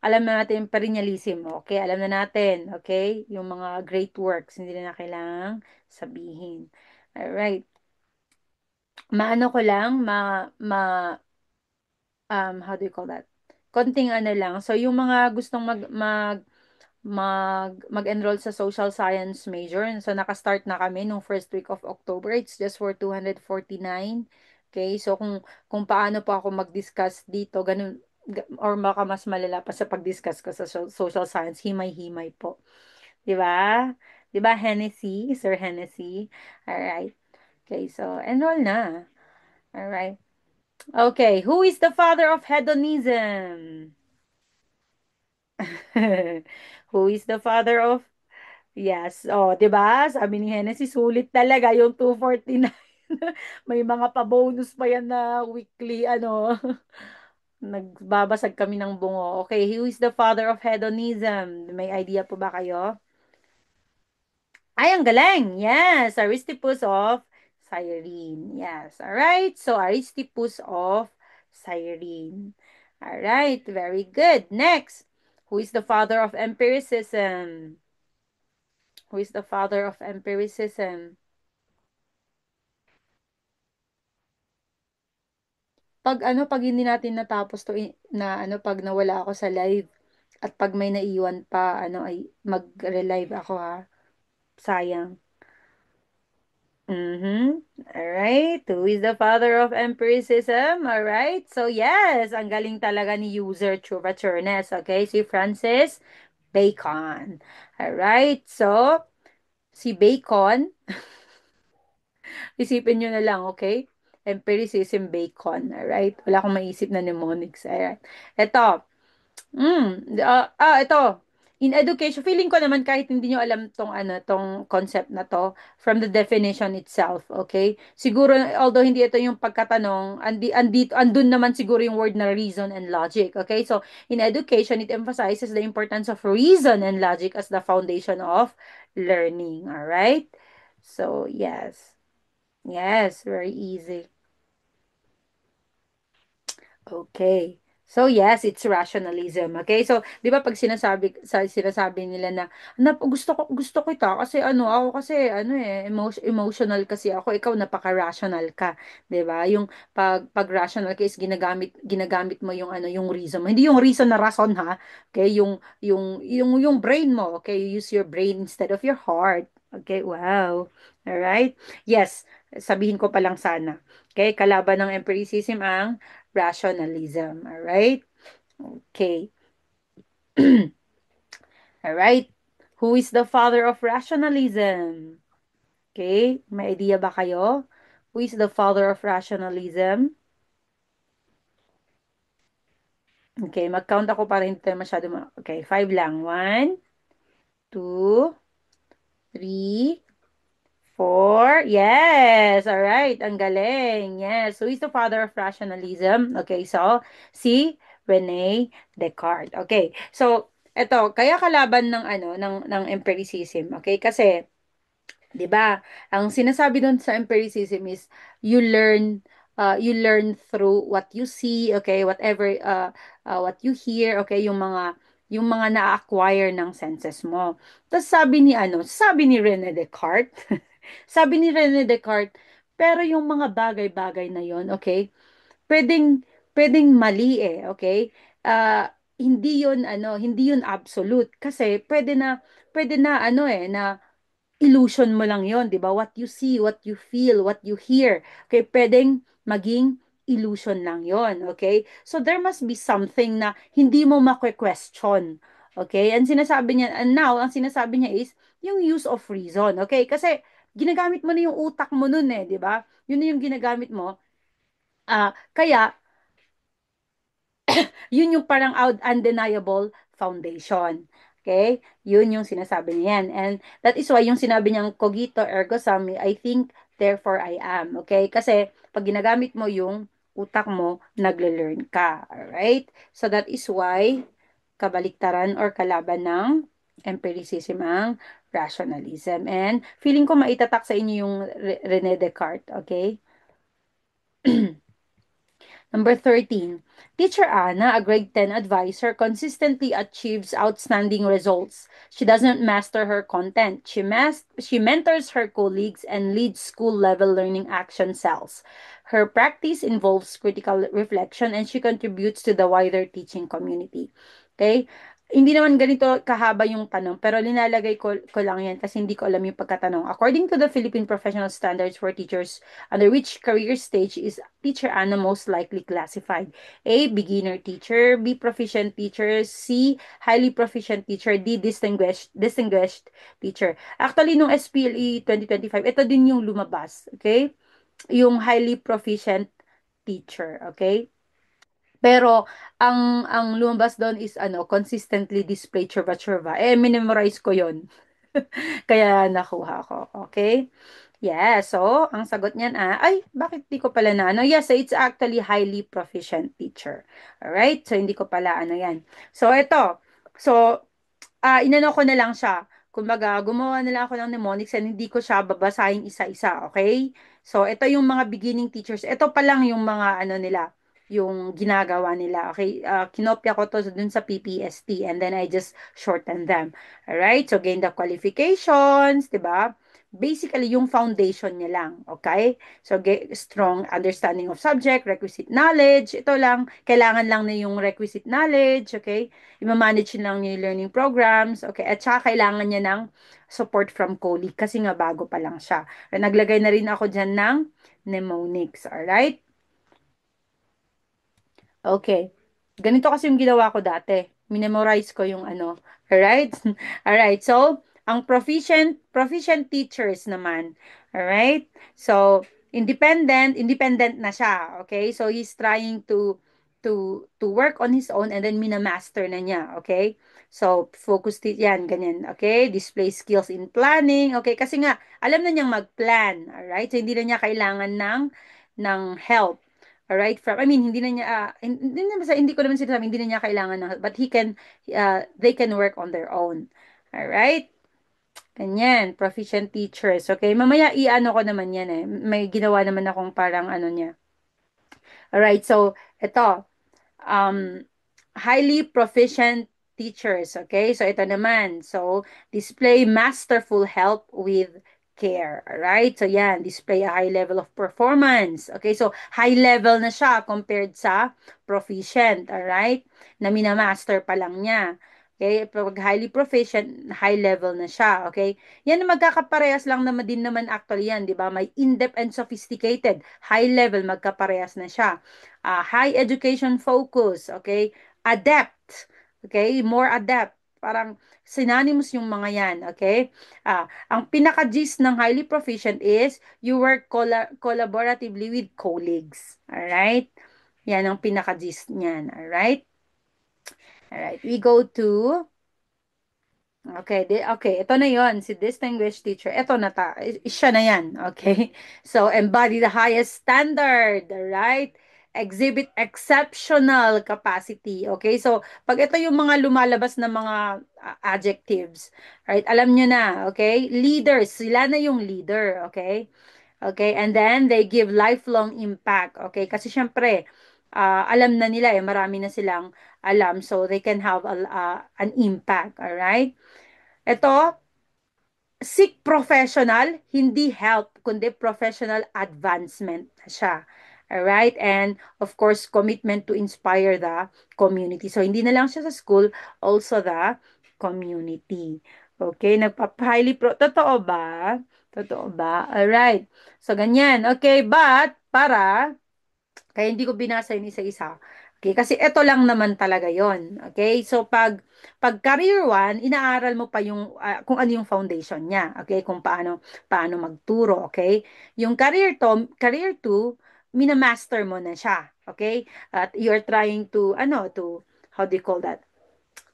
Alam na natin yung perennialism, okay? Alam na natin, okay? Yung mga great works, hindi na kailangang sabihin. Alright. Maano ko lang, how do you call that? Konting ano lang. So, yung mga gustong mag-enroll sa social science major. So, naka-start na kami nung first week of October. It's just for 249. Okay, so kung paano po ako mag-discuss dito, ganun, or baka mas malala pa sa pag-discuss ko sa social science, himay-himay po. 'Di ba? 'Di ba, Hennessy, Sir Hennessy? Alright. Okay, so enroll na. Alright. Okay, who is the father of hedonism? Who is the father of Yes. Oh, 'di ba? Sabi ni Hennessy, sulit talaga yung 249. May mga pa-bonus pa yan na weekly, ano. Nagbabasag kami ng bungo. Okay, who is the father of hedonism? May idea po ba kayo? Ay, ang galing! Yes, Aristippus of Cyrene. Yes, alright. So, Aristippus of Cyrene. Alright, very good. Next, who is the father of empiricism? Who is the father of empiricism? Pag hindi natin natapos to na ano, pag nawala ako sa live at pag may naiwan pa, ano, ay mag-relive ako ha. Sayang. Mm-hmm. Alright. Who is the father of empiricism? Alright. So, yes, ang galing talaga ni user Chuvachernes. Okay, si Francis Bacon. Alright. So, si Bacon, Isipin nyo na lang, okay? Empiricism, bacon, alright? Wala akong maisip na mnemonics, alright? Ito, ito. In education, feeling ko naman kahit hindi nyo alam tong ano, tong concept na to from the definition itself, okay? Siguro although hindi ito yung pagkatanong, andun naman siguro yung word na reason and logic, okay? So, in education, it emphasizes the importance of reason and logic as the foundation of learning, all right? So, yes. Yes, very easy. Okay. So yes, it's rationalism. Okay? So, 'di ba pag sinasabi nila na gusto ko ita kasi ano ako kasi ano emotional kasi ako, ikaw napaka-rational ka, 'di ba? Yung pag rational ka is ginagamit mo yung ano yung reason mo. Hindi yung reason na rason ha. Okay? Yung brain mo, okay? You use your brain instead of your heart. Okay? Wow. All right? Yes, sabihin ko pa lang sana. Okay, kalaban ng empiricism ang rationalism. All right? Okay. All right. Who is the father of rationalism? Okay, may idea ba kayo? Who is the father of rationalism? Okay, mag-count ako para hindi tayo masyado okay, five lang. One, two, three, four. Yes. All right. Ang galing. Yes. Who is the father of rationalism? Okay. So, si Rene Descartes. Okay. So, eto, kaya kalaban ng ano, ng empiricism. Okay? Kasi 'di ba? Ang sinasabi doon sa empiricism is you learn you learn through what you see, okay? Whatever what you hear, okay? Yung mga na-acquire ng senses mo. Tapos sabi ni Rene Descartes, sabi ni Rene Descartes, pero yung mga bagay-bagay na yon, okay? Pwedeng pwedeng mali okay? Hindi yun absolute kasi pwede na na illusion mo lang yon, 'di ba? What you see, what you feel, what you hear. Okay, pwedeng maging illusion lang yon, okay? So there must be something na hindi mo makwe-question. Okay? And now ang sinasabi niya is yung use of reason, okay? Kasi ginagamit mo na yung utak mo nun 'di ba? Yun na yung ginagamit mo. Kaya yun yung parang undeniable foundation. Okay? Yun yung sinasabi niya yan. And that is why yung sinabi niyang cogito ergo sum, I think, therefore I am. Okay? Kasi pag ginagamit mo yung utak mo, nagle-learn ka. Alright? So that is why kabaliktaran or kalaban ng empiricism ang rationalism. And feeling ko maitatak sa inyo yung René Descartes. Okay? Number 13, Teacher Anna, a grade 10 advisor, consistently achieves outstanding results. She doesn't master her content. She mentors her colleagues and leads school-level learning action cells. Her practice involves critical reflection and she contributes to the wider teaching community. Okay? Hindi naman ganito kahaba yung tanong, pero linalagay ko lang yan kasi hindi ko alam yung pagkatanong. According to the Philippine Professional Standards for Teachers, under which career stage is Teacher Anna most likely classified? A. Beginner teacher. B. Proficient teacher. C. Highly proficient teacher. D. Distinguished teacher. Actually, nung SPLE 2025, ito din yung lumabas. Okay? Yung highly proficient teacher. Okay? Pero ang lumabas doon is consistently display churva-churva. Minimorize ko 'yon. Kaya nakuha ko. Okay? Yeah, so ang sagot niyan bakit di ko pala na ano? Yes, so it's actually highly proficient teacher. All right? So hindi ko pala ano 'yan. So ito. So inano ko na lang siya. Kumbaga, gumawa na lang ako ng mnemonics and hindi ko siya babasahin isa-isa, okay? So, ito yung mga beginning teachers. Ito pa lang yung mga ano nila, yung ginagawa nila, okay? Kinopya ko to dun sa PPST and then I just shorten them. Alright? So, gain the qualifications, di ba? Basically, yung foundation niya lang, okay? So, strong understanding of subject, requisite knowledge. Ito lang, kailangan lang na yung requisite knowledge, okay? I-manage lang niya yung learning programs, okay? At saka kailangan niya ng support from colleague kasi nga bago pa lang siya. Naglagay na rin ako dyan ng mnemonics, alright? Okay. Ganito kasi yung ginawa ko dati. Minemorize ko yung ano. Alright? Alright. So, ang proficient teachers naman. Alright? So, independent na siya. Okay? So, he's trying to work on his own and then minamaster na niya. Okay? So, yan, ganyan. Okay? Display skills in planning. Okay? Kasi nga, alam na niyang mag-plan. Alright? So, hindi na niya kailangan ng help. Alright? I mean, hindi na niya, hindi ko naman sinasabi, hindi na niya kailangan ng help, but they can work on their own. Alright? Ganyan, proficient teachers. Okay, mamaya i-ano ko naman yan eh. May ginawa naman akong parang ano niya. Alright, so ito, um, highly proficient teachers. Okay, so ito naman. So, display masterful help with care. Alright, so yan, display a high level of performance. Okay, so high level na siya compared sa proficient. Alright, na minamaster pa lang niya. Okay, pag highly proficient, high level na siya. Okay, yan magkakaparehas lang naman din naman actually yan, di ba? May in-depth and sophisticated, high level, magkaparehas na siya. High education focus, okay? Adept, okay? More adept. Parang synonymous yung mga yan, okay? Ang pinaka-gist ng highly proficient is you work collaboratively with colleagues. Alright? Yan ang pinaka-gist niyan. Alright? Alright, we go to okay, okay, ito na yon si distinguished teacher. Ito na siya na yan, okay? So, embody the highest standard, right? Exhibit exceptional capacity, okay? So, pag ito yung mga lumalabas na mga adjectives, right? Alam nyo na, okay? Leaders, sila na yung leader, okay? Okay, and then they give lifelong impact, okay? Kasi syempre, alam na nila eh, marami na silang alam, so they can have an impact, all right? Ito, seek professional, hindi help, kundi professional advancement na siya. Alright? And of course, commitment to inspire the community. So, hindi na lang siya sa school, also the community. Okay? Totoo ba? Totoo ba? Alright. So, ganyan. Okay, but, kaya hindi ko binasa yun isa-isa. Okay, kasi ito lang naman talaga yon. Okay? So pag career 1, inaaral mo pa yung kung ano yung foundation niya. Okay? Kung paano magturo, okay? Yung career 2, minamaster mo na siya. Okay? At you're trying to how do you call that?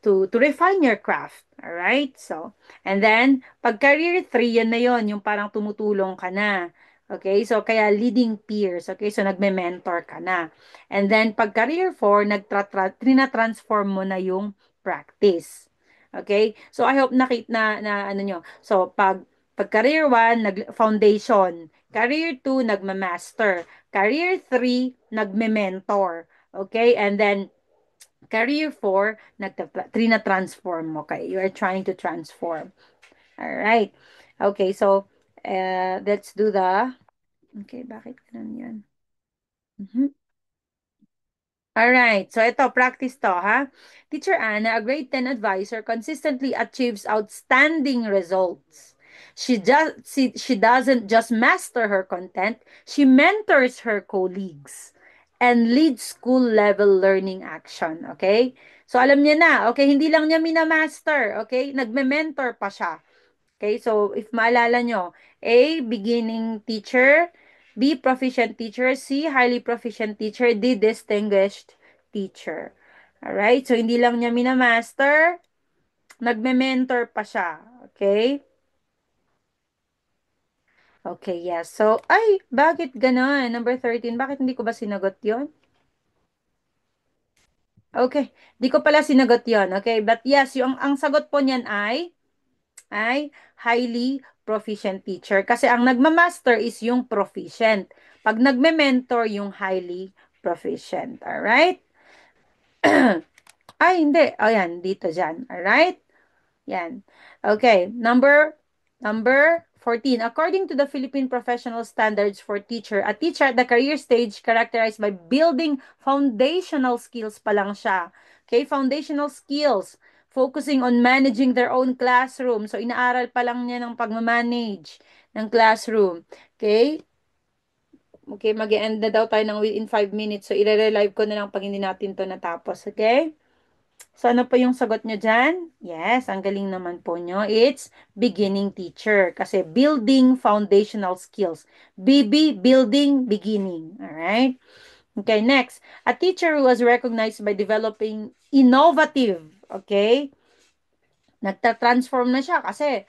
To refine your craft. All right? So, and then pag career 3, yan na yon, yung parang tumutulong ka na. Okay? So, kaya leading peers. Okay? So, nagme-mentor ka na. And then, pag career 4, trina-transform mo na yung practice. Okay? So, I hope na ano nyo. So, pag career 1, foundation. Career 2, nagma-master. Career 3, nagme-mentor. Okay? And then, career 4, trina-transform mo. Okay? You are trying to transform. All right. Okay, so, let's do the okay, bakit ganun yun? Mhm. Alright, so ito, practice to, ha? Teacher Anna, a grade 10 advisor, consistently achieves outstanding results. She doesn't just master her content, she mentors her colleagues and leads school level learning action, okay? So alam niya na, okay, hindi lang niya minamaster, okay? Nagme-mentor pa siya. Okay, so if maalala nyo, A, beginning teacher, B, proficient teacher, C, highly proficient teacher, D, distinguished teacher. Alright, so hindi lang niya minamaster, nagme-mentor pa siya. Okay? Okay, yes. So, ay, bakit ganon? Number 13, bakit hindi ko ba sinagot yon? Okay, di ko pala sinagot yon. Okay, but yes, ang sagot po niyan ay highly proficient teacher. Kasi ang nagmamaster is yung proficient. Pag nagme-mentor, yung highly proficient. Alright? Ay, hindi. O yan, dito dyan. Alright? Yan. Okay, number 14. According to the Philippine Professional Standards for Teacher, a teacher at the career stage characterized by building foundational skills pa lang siya. Okay, foundational skills. Focusing on managing their own classroom. So, inaaral pa lang niya ng pag-manage ng classroom. Okay? Okay, mag-end na daw tayo ng within 5 minutes. So, i-relive ko na lang pag hindi natin to natapos. Okay? So, ano pa yung sagot nyo dyan? Yes, ang galing naman po nyo. It's beginning teacher. Kasi building foundational skills. BB, building, beginning. Alright? Okay, next. A teacher who was recognized by developing innovative, okay, nagta-transform na siya kasi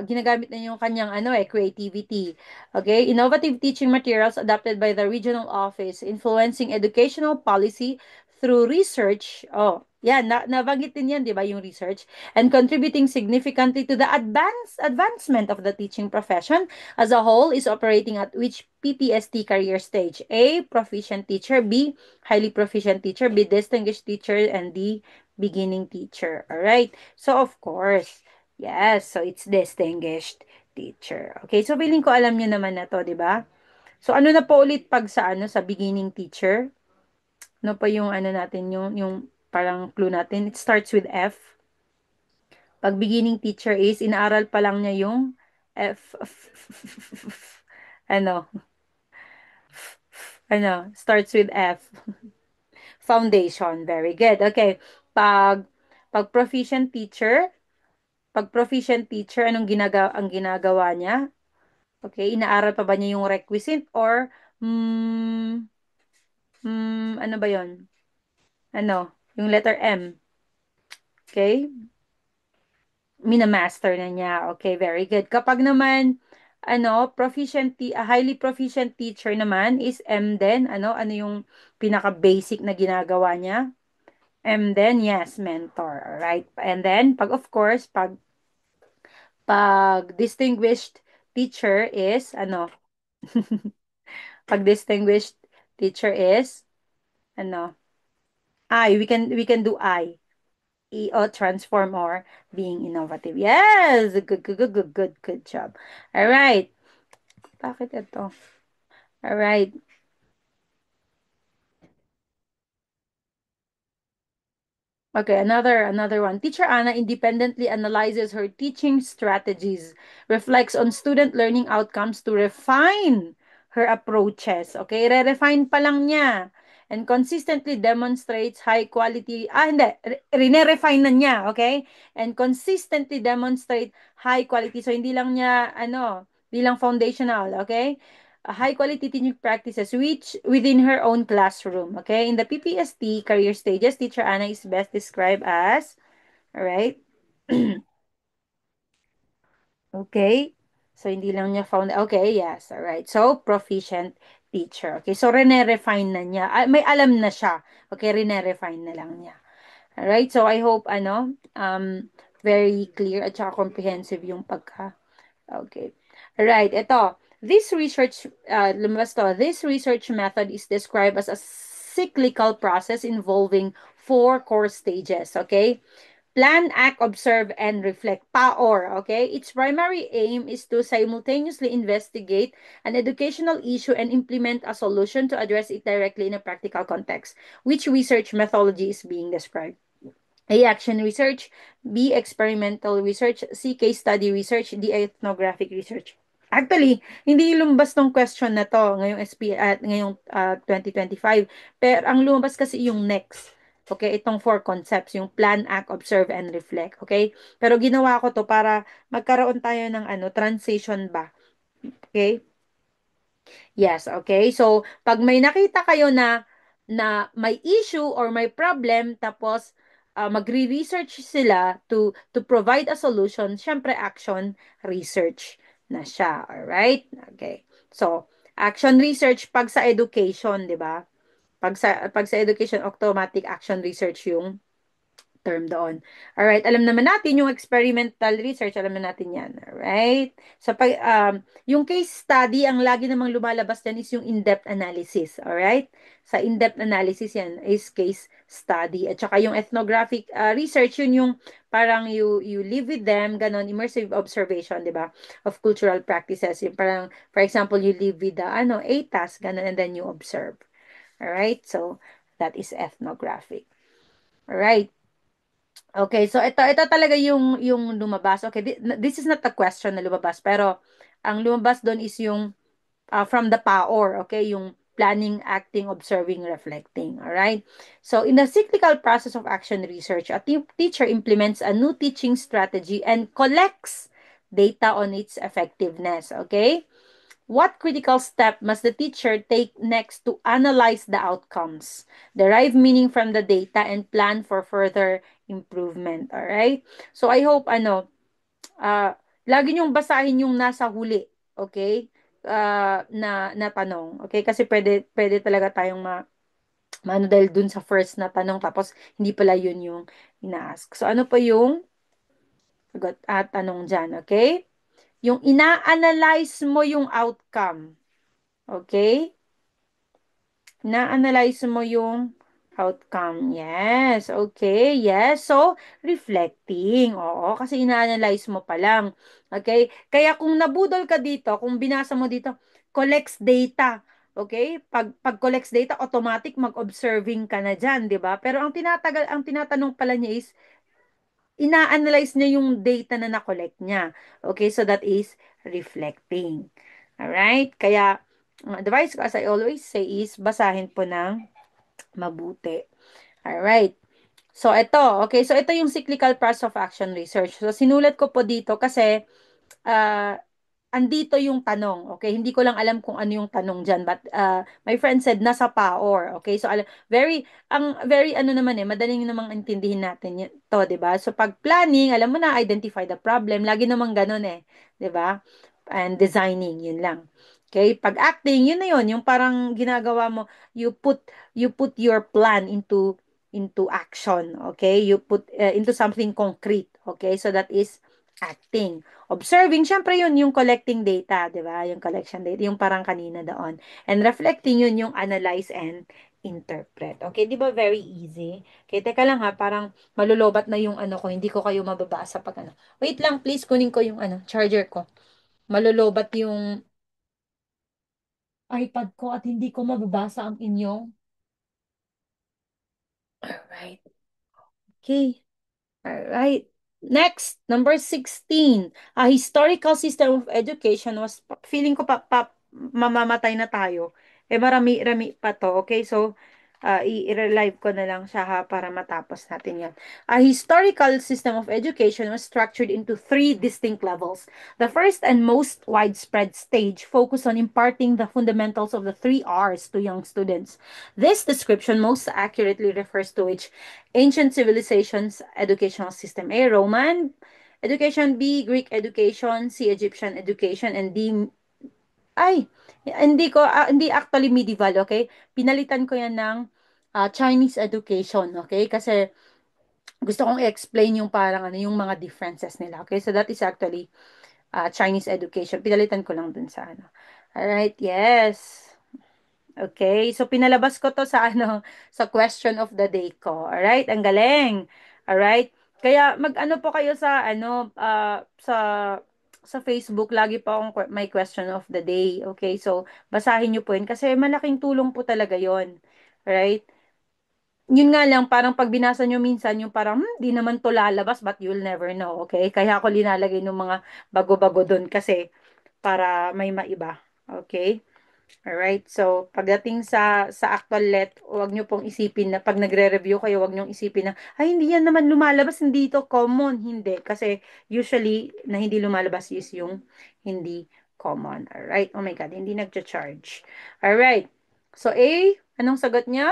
ginagamit na yung kanyang creativity. Okay? Innovative teaching materials adapted by the regional office, influencing educational policy through research. Oh, yeah, nabanggit din yan, di ba, yung research, and contributing significantly to the advancement of the teaching profession as a whole is operating at which PPST career stage? A, proficient teacher; B, highly proficient teacher; B, distinguished teacher; and D, beginning teacher. All right. So, of course, yes. So, it's distinguished teacher. Okay. So, feeling ko alam niyo naman na to, di ba? So, ano na po ulit pag sa sa beginning teacher? Ano pa yung natin, yung parang clue natin? It starts with F. Pag beginning teacher is, inaaral pa lang niya yung ano, starts with F. Foundation. Very good. Okay. Pag, pag proficient teacher, Pag proficient teacher, ang ginagawa niya? Okay, inaaral pa ba niya yung requisite or ano ba 'yon? Yung letter M. Okay? Minamaster na niya. Okay, very good. Kapag naman highly proficient teacher naman is M din. Ano yung pinaka-basic na ginagawa niya? M then, yes, mentor. All right. And then, of course, pag distinguished teacher is pag distinguished teacher is ano we can do or transform or being innovative. Yes, good job. All right. Bakit ito? All right. Okay, another one. Teacher Anna independently analyzes her teaching strategies, reflects on student learning outcomes to refine her approaches. Okay, re-refine pa lang niya. And consistently demonstrates high quality, hindi, rine-refine na niya, okay? And consistently demonstrate high quality. So, hindi lang niya, hindi lang foundational, okay? High quality teaching practices which within her own classroom. Okay, in the PPST career stages, teacher Anna is best described as, all right. Okay, so hindi lang niya found, okay, yes, all right, so proficient teacher. Okay, so rene-refine na niya. May alam na siya. Okay, rene-refine na lang niya. All right, so I hope very clear at saka comprehensive yung pagka. Okay. Right. Ito. Lumabas to. This research method is described as a cyclical process involving four core stages. Okay. Plan, act, observe, and reflect. PAOR. Okay. Its primary aim is to simultaneously investigate an educational issue and implement a solution to address it directly in a practical context. Which research methodology is being described? A. Action research. B. Experimental research. C. Case study research. D. Ethnographic research. Actually, hindi lumabas tong question na to ngayong at ngayong 2025. Pero ang lumabas kasi yung next. Okay, itong four concepts, yung plan, act, observe, and reflect. Okay? Pero ginawa ko to para magkaroon tayo ng transition ba. Okay? Yes, okay. So, pag may nakita kayo na may issue or may problem tapos magre-research sila to provide a solution, syempre action research na siya. All right? Okay. So, action research pag sa education, 'di ba? Pag sa education, automatic action research yung term doon. Alright, alam naman natin yung experimental research, alam na natin yan. Alright? So, yung case study, ang lagi namang lumalabas dyan is yung in-depth analysis. Alright? Sa in-depth analysis yan is case study. At saka yung ethnographic research, yun yung parang you live with them, ganon, immersive observation, di ba? Of cultural practices. Yung parang, for example, you live with the, ATAS, ganon, and then you observe. Alright? So, that is ethnographic. Alright. Okay, so ito talaga yung lumabas. Okay, this is not a question na lumabas, pero ang lumabas doon is yung from the PAOR, okay, yung planning, acting, observing, reflecting. All right. So in the cyclical process of action research, a teacher implements a new teaching strategy and collects data on its effectiveness. Okay. What critical step must the teacher take next to analyze the outcomes, derive meaning from the data, and plan for further improvement? All right. So I hope lagi niyong basahin yung nasa huli, okay? Na tanong, okay? Kasi pwede talaga tayong maano dahil dun sa first na tanong tapos hindi pala yun yung ina-ask. So ano pa yung sagot at tanong diyan, okay? Yung ina-analyze mo yung outcome, okay? Na-analyze mo yung outcome. Yes, okay. Yes. So, reflecting. Oo, kasi ina-analyze mo pa lang. Okay? Kaya kung nabudol ka dito, kung binasa mo dito, collects data. Okay? Pag collects data, automatic mag-observing ka na dyan, di ba? Pero ang tinatanong pala niya is, ina-analyze niya yung data na na-collect niya. Okay? So, that is reflecting. Alright? Kaya, ang advice ko, as I always say, is basahin po ng mabuti. Alright. So, ito. Okay. So, ito yung cyclical process of action research. So, sinulat ko po dito kasi uh, andito yung tanong. Okay. Hindi ko lang alam kung ano yung tanong dyan. But my friend said, nasa power. Okay. So, very ano naman madaling namang intindihin natin to, di ba? So, pag planning, alam mo na, identify the problem. Lagi namang ganun di ba? And designing, yun lang. Okay, pag acting, yun na yun, yung parang ginagawa mo, you put your plan into action, okay? You put into something concrete, okay? So that is acting. Observing, syempre yun, yung collecting data, di ba? Yung collection data, yung parang kanina doon. And reflecting yun, yung analyze and interpret. Okay, di ba very easy? Okay, teka lang ha, parang malulobat na yung ano ko, hindi ko kayo mababasa pag ano. Wait lang, please, kunin ko yung ano, charger ko. Malulobat yung iPad ko at hindi ko mababasa ang inyong. Alright. Okay. Alright. Next, number 16. A historical system of education was, feeling ko mamamatay na tayo. Marami-rami pa to. Okay, so, i-relive ko na lang siya ha, para matapos natin yan. A historical system of education was structured into three distinct levels. The first and most widespread stage focused on imparting the fundamentals of the three R's to young students. This description most accurately refers to which ancient civilizations educational system. A, Roman education. B, Greek education. C, Egyptian education. And D, ay, hindi actually medieval, okay? Pinalitan ko yan ng Chinese education, okay? Kasi gusto kong i-explain yung parang ano, yung mga differences nila, okay? So that is actually Chinese education. Pinalitan ko lang dun sa ano. Alright, yes. Okay, so pinalabas ko to sa ano, sa question of the day ko. Alright, ang galing. Alright, kaya mag-ano po kayo sa ano, sa Facebook, lagi po akong may question of the day. Okay, so basahin niyo po yun kasi malaking tulong po talaga yon. Right? Yun nga lang, parang pag binasa nyo minsan, yung parang, di naman to lalabas, but you'll never know, okay? Kaya ako linalagay ng mga bago-bago doon kasi para may maiba, okay? Alright, so pagdating sa actual let, huwag nyo pong isipin na pag nagre-review kayo, huwag nyo isipin na, ay, hindi yan naman lumalabas, hindi ito common. Hindi, kasi usually na hindi lumalabas is yung hindi common. Alright, oh my God, hindi nagcha-charge. Alright, so A, anong sagot niya?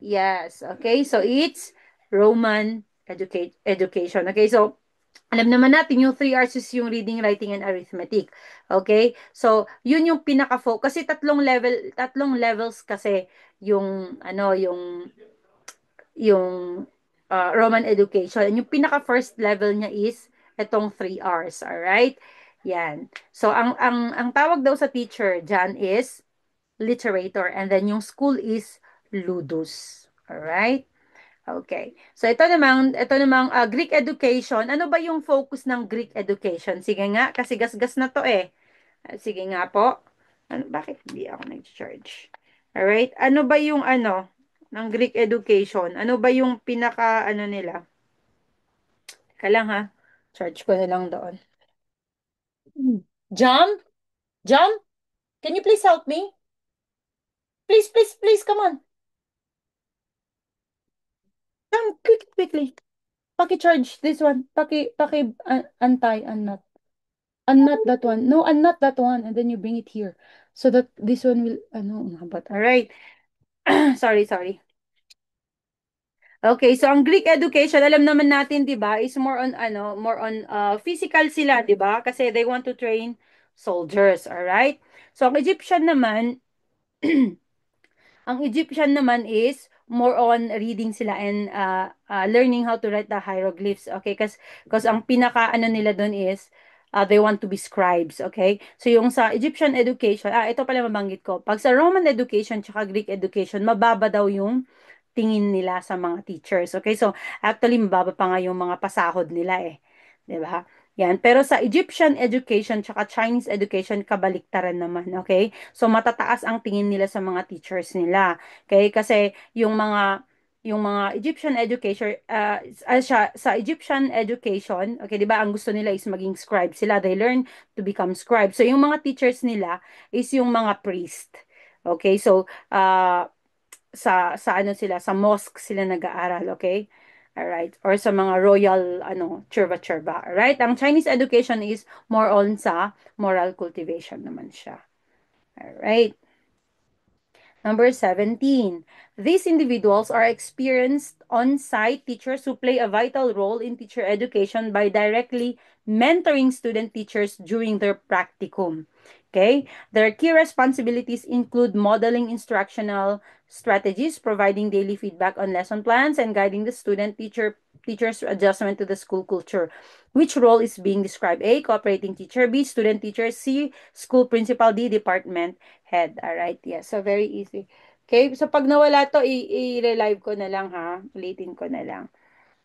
Yes, okay, so it's Roman education. Okay, so alam naman natin yung 3 R's is yung reading, writing, and arithmetic. Okay? So, yun yung pinaka-focus. Kasi tatlong levels kasi yung, ano, yung Roman education. And yung pinaka-first level niya is itong 3 R's. Alright? Yan. So, ang tawag daw sa teacher dyan is literator. And then yung school is ludus. Alright? Okay. So ito namang Greek education. Ano ba yung focus ng Greek education? Sige nga, kasi gasgas na to eh. Sige nga po. Bakit hindi ako nag-charge? Alright. Ano ba yung ano ng Greek education? Ano ba yung pinaka ano nila? Teka lang ha. Charge ko na lang doon. Jump? Jump? Can you please help me? Please, please, please, come on. Come, quick, quickly. Paki-charge this one. Untie, unknot. Unknot that one. No, unknot that one. And then you bring it here. So that this one will, ano, but all right. Sorry, sorry. Okay, so ang Greek education, alam naman natin, 'di ba, is more on more on physical sila, 'di ba? Kasi they want to train soldiers, all right? So ang Egyptian naman, ang Egyptian naman is more on reading sila and learning how to write the hieroglyphs. Okay? Kasi ang pinaka ano nila doon is they want to be scribes. Okay? So yung sa Egyptian education, ito pala mabanggit ko. Pag sa Roman education tsaka Greek education, mababa daw yung tingin nila sa mga teachers. Okay? So actually mababa pa nga yung mga pasahod nila eh. 'Di ba? Yan. Pero sa Egyptian education tsaka Chinese education, kabaliktaran naman. Okay? So matataas ang tingin nila sa mga teachers nila. Okay? Kasi yung mga Egyptian education sa Egyptian education, okay, 'di ba? Ang gusto nila is maging scribe sila. They learn to become scribe. So yung mga teachers nila is yung mga priest. Okay? So sa ano sila, sa mosque sila nag-aaral, okay? Alright. Or sa mga royal, churba-churba. Alright? Ang Chinese education is more on sa moral cultivation naman siya. Alright. Number 17. These individuals are experienced on-site teachers who play a vital role in teacher education by directly mentoring student teachers during their practicum. Okay? Their key responsibilities include modeling instructional strategies, providing daily feedback on lesson plans, and guiding the teacher's adjustment to the school culture. Which role is being described? A, cooperating teacher; B, student teacher; C, school principal; D, department head. Alright, yes. So, very easy. Okay, so pag nawala to, i-relive ko na lang ha. Ulitin ko na lang.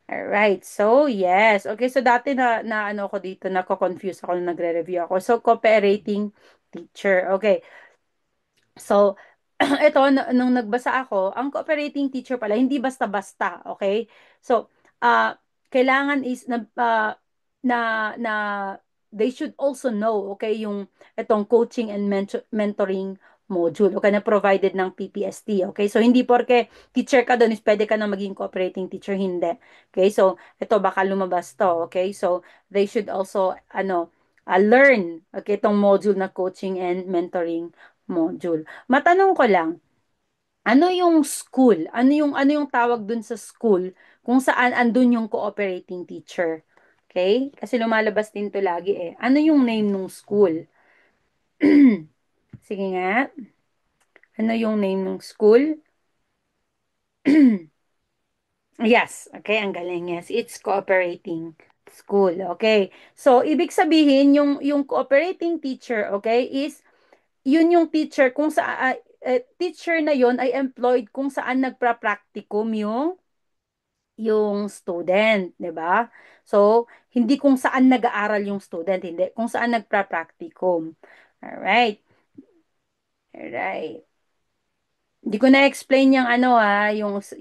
Alright, so yes. Okay, so dati na ano ko dito, nako-confuse ako nung nagre-review ako. So, cooperating teacher. Okay, so, ito, nung nagbasa ako, ang cooperating teacher pala, hindi basta-basta, okay? So, kailangan is na, na, they should also know, okay, yung itong coaching and mentoring module, okay, na provided ng PPST, okay? So, hindi porke teacher ka doon is pwede ka na maging cooperating teacher, hindi. Okay, so, ito baka lumabas to, okay? So, they should also, learn, okay, itong module na coaching and mentoring module. Matanong ko lang, ano yung school? Ano yung tawag dun sa school kung saan andun yung cooperating teacher? Okay? Kasi lumalabas din to lagi eh. Ano yung name ng school? Sige nga. Ano yung name ng school? Yes. Okay, ang galing. Yes, it's cooperating school. Okay. So, ibig sabihin yung cooperating teacher, okay, is yun yung teacher kung sa teacher na yon ay employed kung saan nagpa-practicum yung student, 'di ba? So, hindi kung saan nag-aaral yung student, hindi kung saan nagpa-practicum. All right. All right. Hindi ko na-explain yung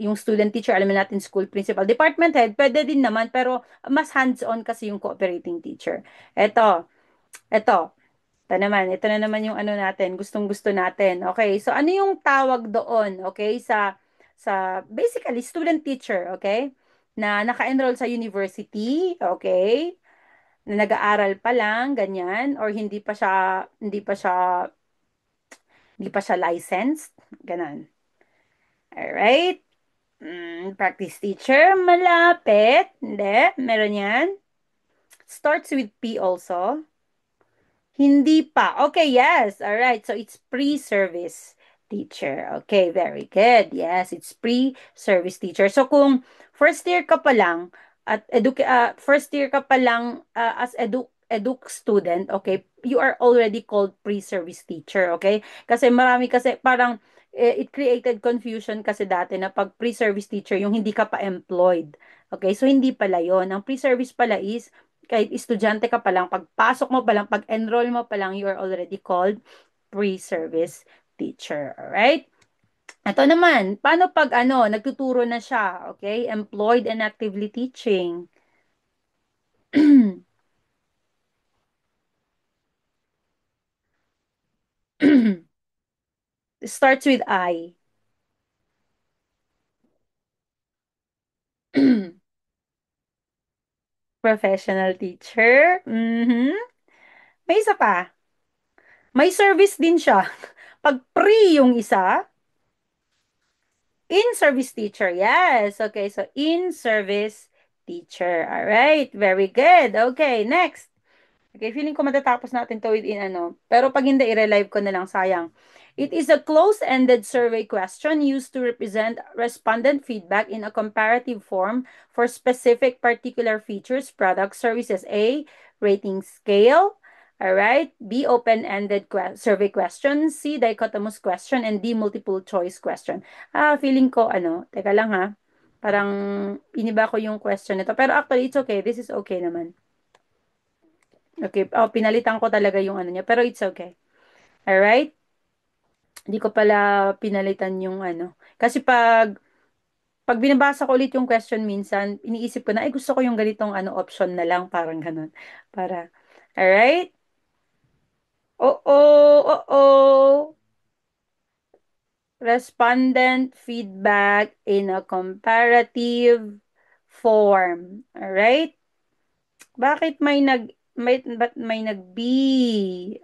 yung student teacher, alam natin school principal, department head, pwede din naman pero mas hands-on kasi yung cooperating teacher. Ito, ito na naman yung ano natin, gustong-gusto natin. Okay, so ano yung tawag doon, okay, sa basically student teacher, okay, na naka-enroll sa university, okay, na nag-aaral pa lang, ganyan, or hindi pa siya licensed, ganun. Alright? Practice teacher, malapit. Hindi, meron yan. Starts with P also. Hindi pa. Okay, yes. All right. So it's pre-service teacher. Okay, very good. Yes, it's pre-service teacher. So kung first year ka pa lang at first year ka pa lang as eduk student, okay, you are already called pre-service teacher, okay? Kasi marami kasi parang it created confusion kasi dati na pag pre-service teacher yung hindi ka pa employed. Okay, so hindi pala 'yon. Ang pre-service pala is kahit estudyante ka pa lang, pagpasok mo pa lang, pag-enroll mo pa lang, you are already called pre-service teacher. Alright? Ito naman, paano pag nagtuturo na siya? Okay? Employed and actively teaching. Starts with I. Professional teacher. Mhm. May isa pa. May service din siya. Pag pre yung isa, in-service teacher. Yes. Okay, so in-service teacher. All right. Very good. Okay, next. Okay, feeling ko matatapos natin to within ano. Pero pag hindi, i-relive ko na lang, sayang. It is a close-ended survey question used to represent respondent feedback in a comparative form for specific particular features, products, services. A, rating scale. All right. B, open-ended survey question. C, dichotomous question. And D, multiple choice question. Feeling ko, ano, teka lang ha. Parang iniba ko yung question nito. Pero actually, it's okay. This is okay naman. Okay. Oh, pinalitan ko talaga yung ano niya. Pero it's okay. Alright? Hindi ko pala pinalitan yung ano. Kasi pag binabasa ko ulit yung question minsan, iniisip ko na, ay gusto ko yung ganitong ano option na lang. Parang ganun. Para, alright? Oo, oo. Respondent feedback in a comparative form. Alright? Bakit ba't may nag-B?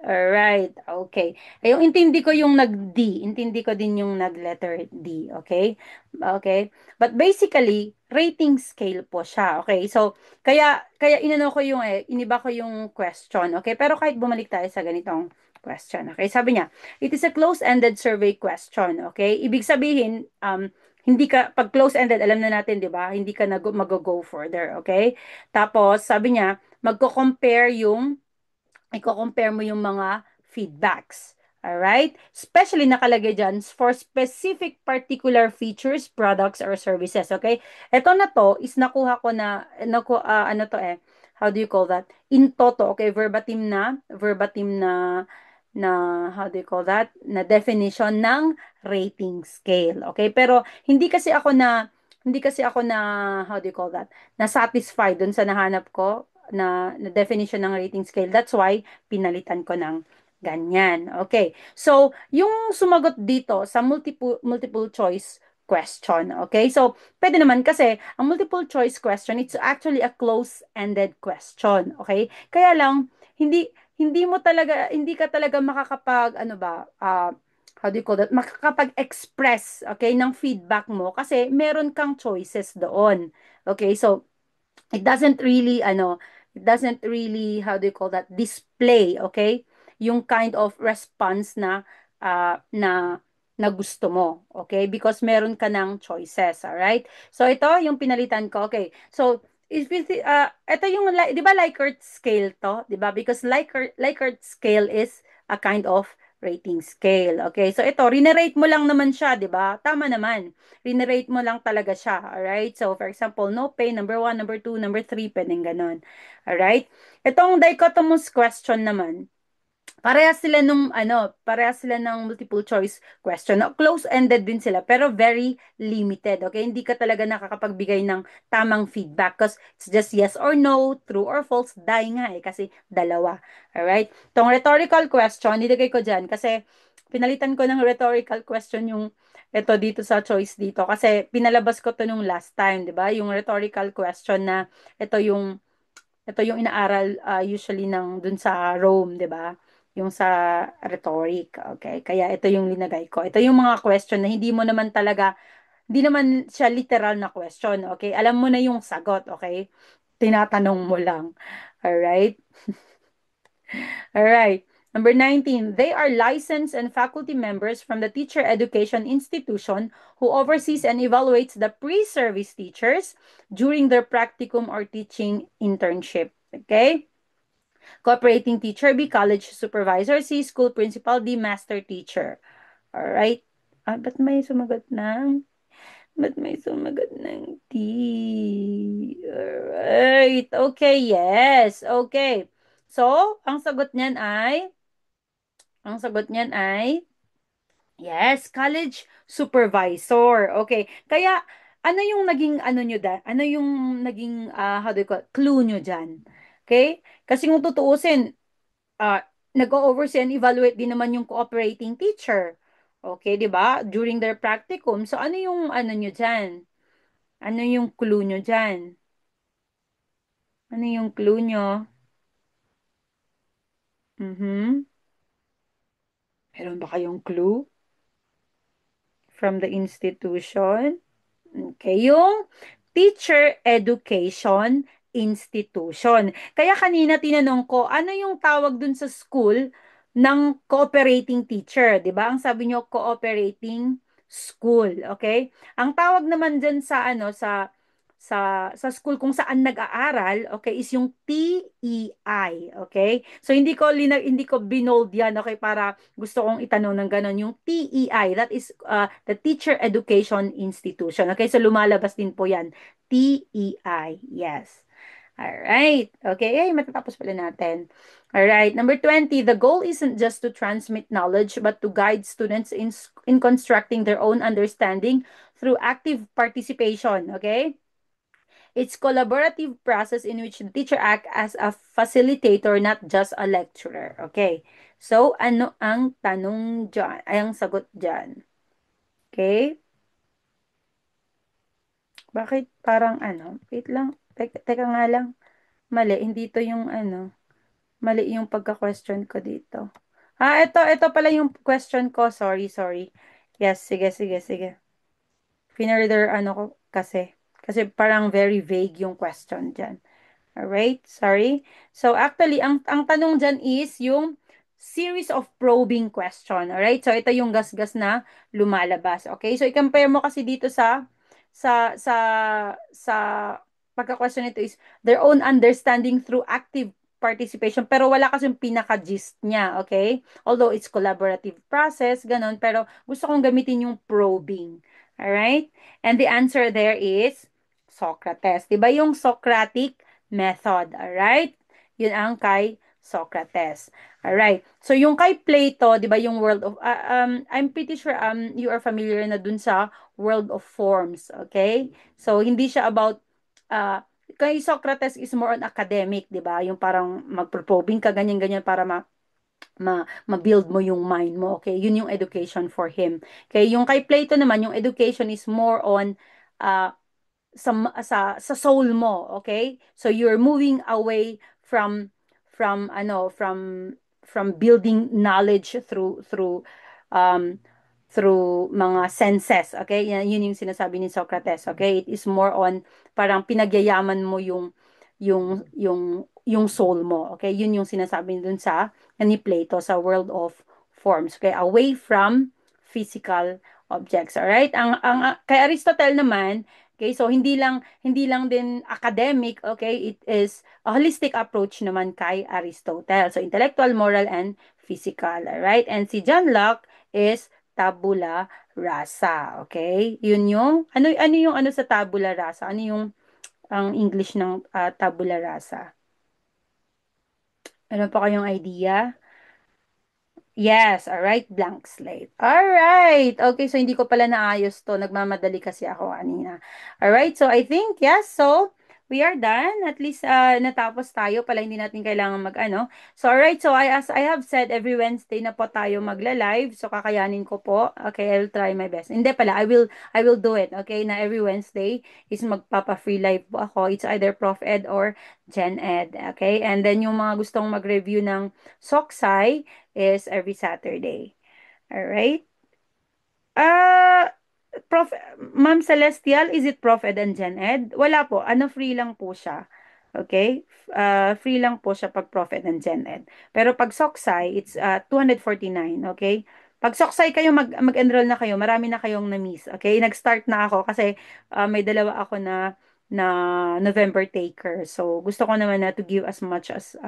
Alright, okay. Yung intindi ko yung nag-D. Intindi ko din yung nag-letter D, okay? Okay. But basically, rating scale po siya, okay? So, kaya inano ko yung iniba ko yung question, okay? Pero kahit bumalik tayo sa ganitong question, okay? Sabi niya, it is a close-ended survey question, okay? Ibig sabihin, hindi ka, pag close-ended, alam na natin, di ba? Hindi ka mag-go further, okay? Tapos, sabi niya, i-compare mo yung mga feedbacks. Alright? Especially nakalagay dyan for specific particular features, products, or services. Okay? Ito na to is nakuha ko na, ano to how do you call that? In toto, okay? Verbatim na, how do you call that? Na definition ng rating scale. Okay? Pero hindi kasi ako na, how do you call that? Na satisfied dun sa nahanap ko na definition ng rating scale. That's why pinalitan ko ng ganyan. Okay. So, yung sumagot dito sa multiple choice question. Okay? So, pwede naman kasi ang multiple choice question, it's actually a close-ended question. Okay? Kaya lang, hindi ka talaga makakapag, ano ba, how do you call that? Makakapag-express, okay, ng feedback mo kasi meron kang choices doon. Okay? So, it doesn't really how do you call that, display, okay, yung kind of response na gusto mo, okay, because meron ka ng choices. All right, so ito yung pinalitan ko. Okay, so if you ito yung di ba Likert scale to, di ba, because Likert scale is a kind of rating scale. Okay, so ito rinerate mo lang naman siya, di ba, tama naman, rinerate mo lang talaga siya. Alright? So, for example, no pay, number one, number two, number three, pwedeng ganon. Alright? Itong dichotomous question naman, parehas sila ng multiple choice question. No, close-ended din sila, pero very limited. Okay? Hindi ka talaga nakakapagbigay ng tamang feedback because it's just yes or no, true or false, die nga kasi dalawa. Alright? Itong rhetorical question, nilagay ko dyan kasi pinalitan ko ng rhetorical question yung ito dito sa choice dito kasi pinalabas ko to nung last time, 'di ba? Yung rhetorical question na ito yung ito yung inaaral usually ng dun sa Rome, 'di ba? Yung sa rhetoric. Okay? Kaya ito yung linagay ko. Ito yung mga question na hindi naman siya literal na question, okay? Alam mo na yung sagot, okay? Tinatanong mo lang. All right? All right. Number 19, they are licensed and faculty members from the teacher education institution who oversees and evaluates the pre-service teachers during their practicum or teaching internship. Okay? Cooperating teacher, B, college supervisor, C, school principal, D, master teacher. All right? Ba't may sumagot ng? Ba't may sumagot ng D? All right. Okay, yes. Okay. So, ang sagot niyan ay yes, college supervisor. Okay. Kaya ano yung naging ano nyo ano yung naging how do you call clue nyo dyan? Okay? Kasi kung tutuusin, nag-oversee and evaluate din naman yung cooperating teacher. Okay, 'di ba? During their practicum. So ano yung ano nyo diyan? Ano yung clue nyo diyan? Ano yung clue nyo? Mhm. Meron ba kayong clue from the institution? Okay, yung Teacher Education Institution. Kaya kanina tinanong ko, ano yung tawag dun sa school ng cooperating teacher, 'di ba? Ang sabi nyo cooperating school, okay? Ang tawag naman dyan sa ano sa school kung saan nag-aaral, okay, is yung TEI, okay? So hindi ko binold yan, okay, para gusto kong itanong ng ganon, yung TEI, that is the Teacher Education Institution. Okay, so lumalabas din po yan. TEI, yes. Alright. Okay, ay, matatapos pala natin. Alright, number 20, the goal isn't just to transmit knowledge, but to guide students in constructing their own understanding through active participation. Okay? It's collaborative process in which the teacher act as a facilitator, not just a lecturer. Okay. So, ano ang tanong dyan? Ay, ang sagot dyan. Okay? Bakit parang ano? Wait lang. Teka nga lang. Mali. Hindi to yung ano. Mali yung pagka-question ko dito. Ito pala yung question ko. Sorry, sorry. Yes, sige, sige, sige. Finurther ano ko kasi. Kasi parang very vague yung question dyan. Alright, sorry. So actually, ang tanong dyan is yung series of probing question. Alright, so ito yung gasgas na lumalabas. Okay, so i-compare mo kasi dito sa, sa, sa pagka-question nito is their own understanding through active participation. Pero wala kasi yung pinaka-gist niya, okay? Although it's collaborative process, ganun. Pero gusto kong gamitin yung probing. Alright? And the answer there is Socrates. Diba yung Socratic method. Alright? Yun ang kay Socrates. Alright. So, yung kay Plato, di ba yung world of, I'm pretty sure you are familiar na dun sa world of forms. Okay? So, hindi siya about, uh, kay Socrates is more on academic, di ba? Yung parang magpro-probing ka, ganyan-ganyan para ma-build mo yung mind mo. Okay? Yun yung education for him. Okay? Yung kay Plato naman, yung education is more on, uh, sa soul mo, okay? So you're moving away from ano from building knowledge um mga senses, okay? Yun yung sinasabi ni Socrates, okay? It is more on parang pinagyayaman mo yung soul mo, okay? Yun yung sinasabi dun sa ni Plato sa world of forms, okay? Away from physical objects, all right? Ang kay Aristotle naman, okay, so hindi lang din academic, okay? It is a holistic approach naman kay Aristotle. So intellectual, moral, and physical, all right? And si John Locke is tabula rasa, okay? Yun yung ano yung ano sa tabula rasa? Ano yung ang English ng tabula rasa? Ano pa kayong idea? Yes, all right, blank slate. All right. Okay, so hindi ko pala naayos to. Nagmamadali kasi ako kanina. All right, so I think yes, so we are done. At least natapos tayo pala hindi natin kailangan mag-ano. So all right, so as I have said, every Wednesday na po tayo magla-live. So kakayanin ko po. Okay, I'll try my best. Hindi pala, I will do it. Okay, na every Wednesday is magpapa-free live po ako. It's either Prof Ed or Gen Ed. Okay, and then yung mga gustong mag-review ng Soksai is every Saturday. All right? Ah, Prof. Ma'am Celestial, is it Prof. Ed and Gen Ed? Wala po. Ano, free lang po siya. Okay? Free lang po siya pag Prof. Ed and Gen Ed. Pero pag Soksai, it's 249. Okay? Pag Soksai kayo, mag-enroll na kayo. Marami na kayong na-miss. Okay? Nag-start na ako kasi may dalawa ako na November taker. So, gusto ko naman na to give as much as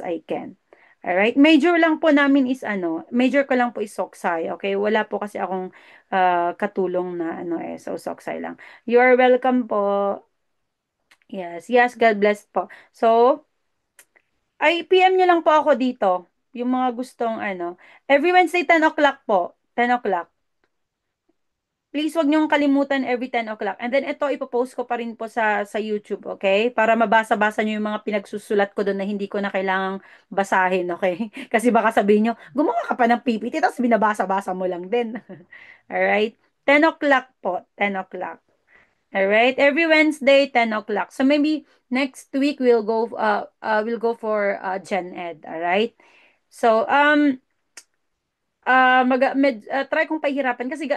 I can. Alright? Major lang po namin is major ko lang po is Soksai. Okay? Wala po kasi akong katulong na so Soksai lang. You are welcome po. Yes, yes, God bless po. So, PM nyo lang po ako dito. Yung mga gustong every Wednesday 10 o'clock po. 10 o'clock. Please wag niyong kalimutan every 10 o'clock. And then ito, ipopost ko pa rin po sa YouTube, okay? Para mabasa-basa niyo yung mga pinagsusulat ko doon na hindi ko na kailangang basahin, okay? Kasi baka sabihin niyo, gumawa ka pa ng PPT, tapos binabasa-basa mo lang din. Alright? 10 o'clock po, 10 o'clock. Alright? Every Wednesday, 10 o'clock. So maybe next week we'll go for Gen Ed, alright? So, try kong pahirapan kasi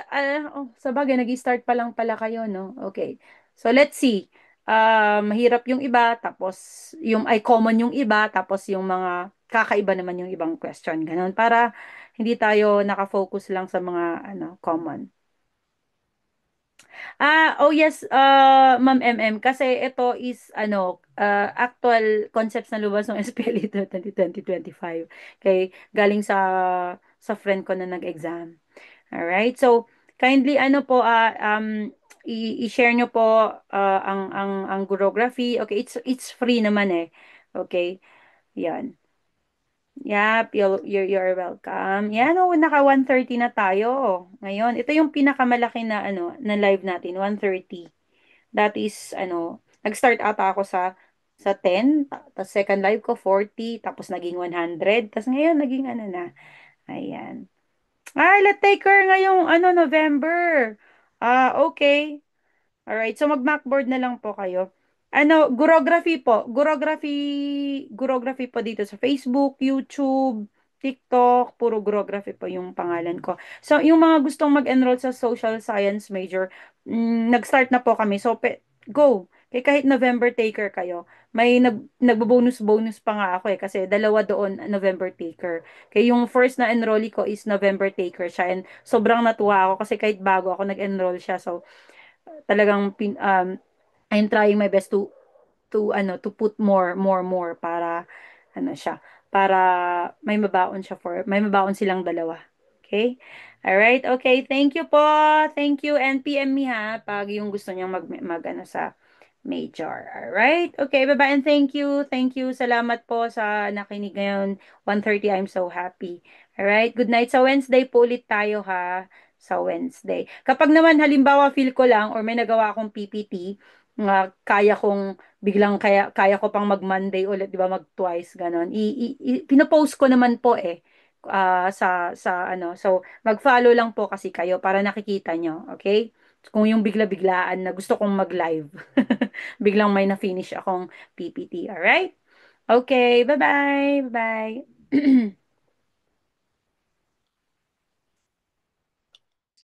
sa bagay nag-start pa lang pala kayo, no? Okay. So let's see. Mahirap yung iba, tapos yung ay common yung iba, tapos yung mga kakaiba naman yung ibang question. Ganun para hindi tayo nakafocus lang sa mga common. Oh yes, Ma'am MM, kasi ito is actual concepts na lumabas ng SPLE 2020-2025. Okay, galing sa friend ko na nag-exam. All right. So kindly i-share nyo po ang Gurography. Okay, it's free naman eh. Okay. Yan. Yep, you're welcome. Yan, oh, naka 1:30 na tayo. Ngayon, ito yung pinakamalaki na na live natin, 1:30. That is nag-start ata ako sa 10, tapos second live ko 40, tapos naging 100, tapos ngayon naging na. Ayan. Ay, let taker ngayong November. Okay. Alright, so mag-Macboard na lang po kayo. Gurography po. Gurography po dito sa Facebook, YouTube, TikTok. Puro Gurography po yung pangalan ko. So, yung mga gustong mag-enroll sa social science major, nag-start na po kami. So, go. Kahit November taker kayo. May nagbo-bonus-bonus pa nga ako eh. Kasi dalawa doon, November taker. Kaya yung first na enrollee ko is November taker siya. And sobrang natuwa ako kasi kahit bago ako nag-enroll siya. So, talagang I'm trying my best to put more para siya para may mabaon silang dalawa. Okay? All right. Okay, thank you po. Thank you and PM me ha pag yung gusto niyo mag sa major. All right. Okay, bye-bye and thank you. Thank you. Salamat po sa nakinig ngayon. 1:30 I'm so happy. All right. Good night. Sa Wednesday po ulit tayo ha. Sa Wednesday. Kapag naman halimbawa feel ko lang or may nagawa akong PPT, nga kaya kong biglang kaya ko pang mag-Monday ulit, 'di ba, mag-twice ganon. Pinopost ko naman po eh sa So mag-follow lang po kasi kayo para nakikita nyo, okay? Kung yung bigla-biglaan na gusto kong mag-live. Biglang may na-finish akong PPT, alright? Okay, bye-bye. Bye-bye.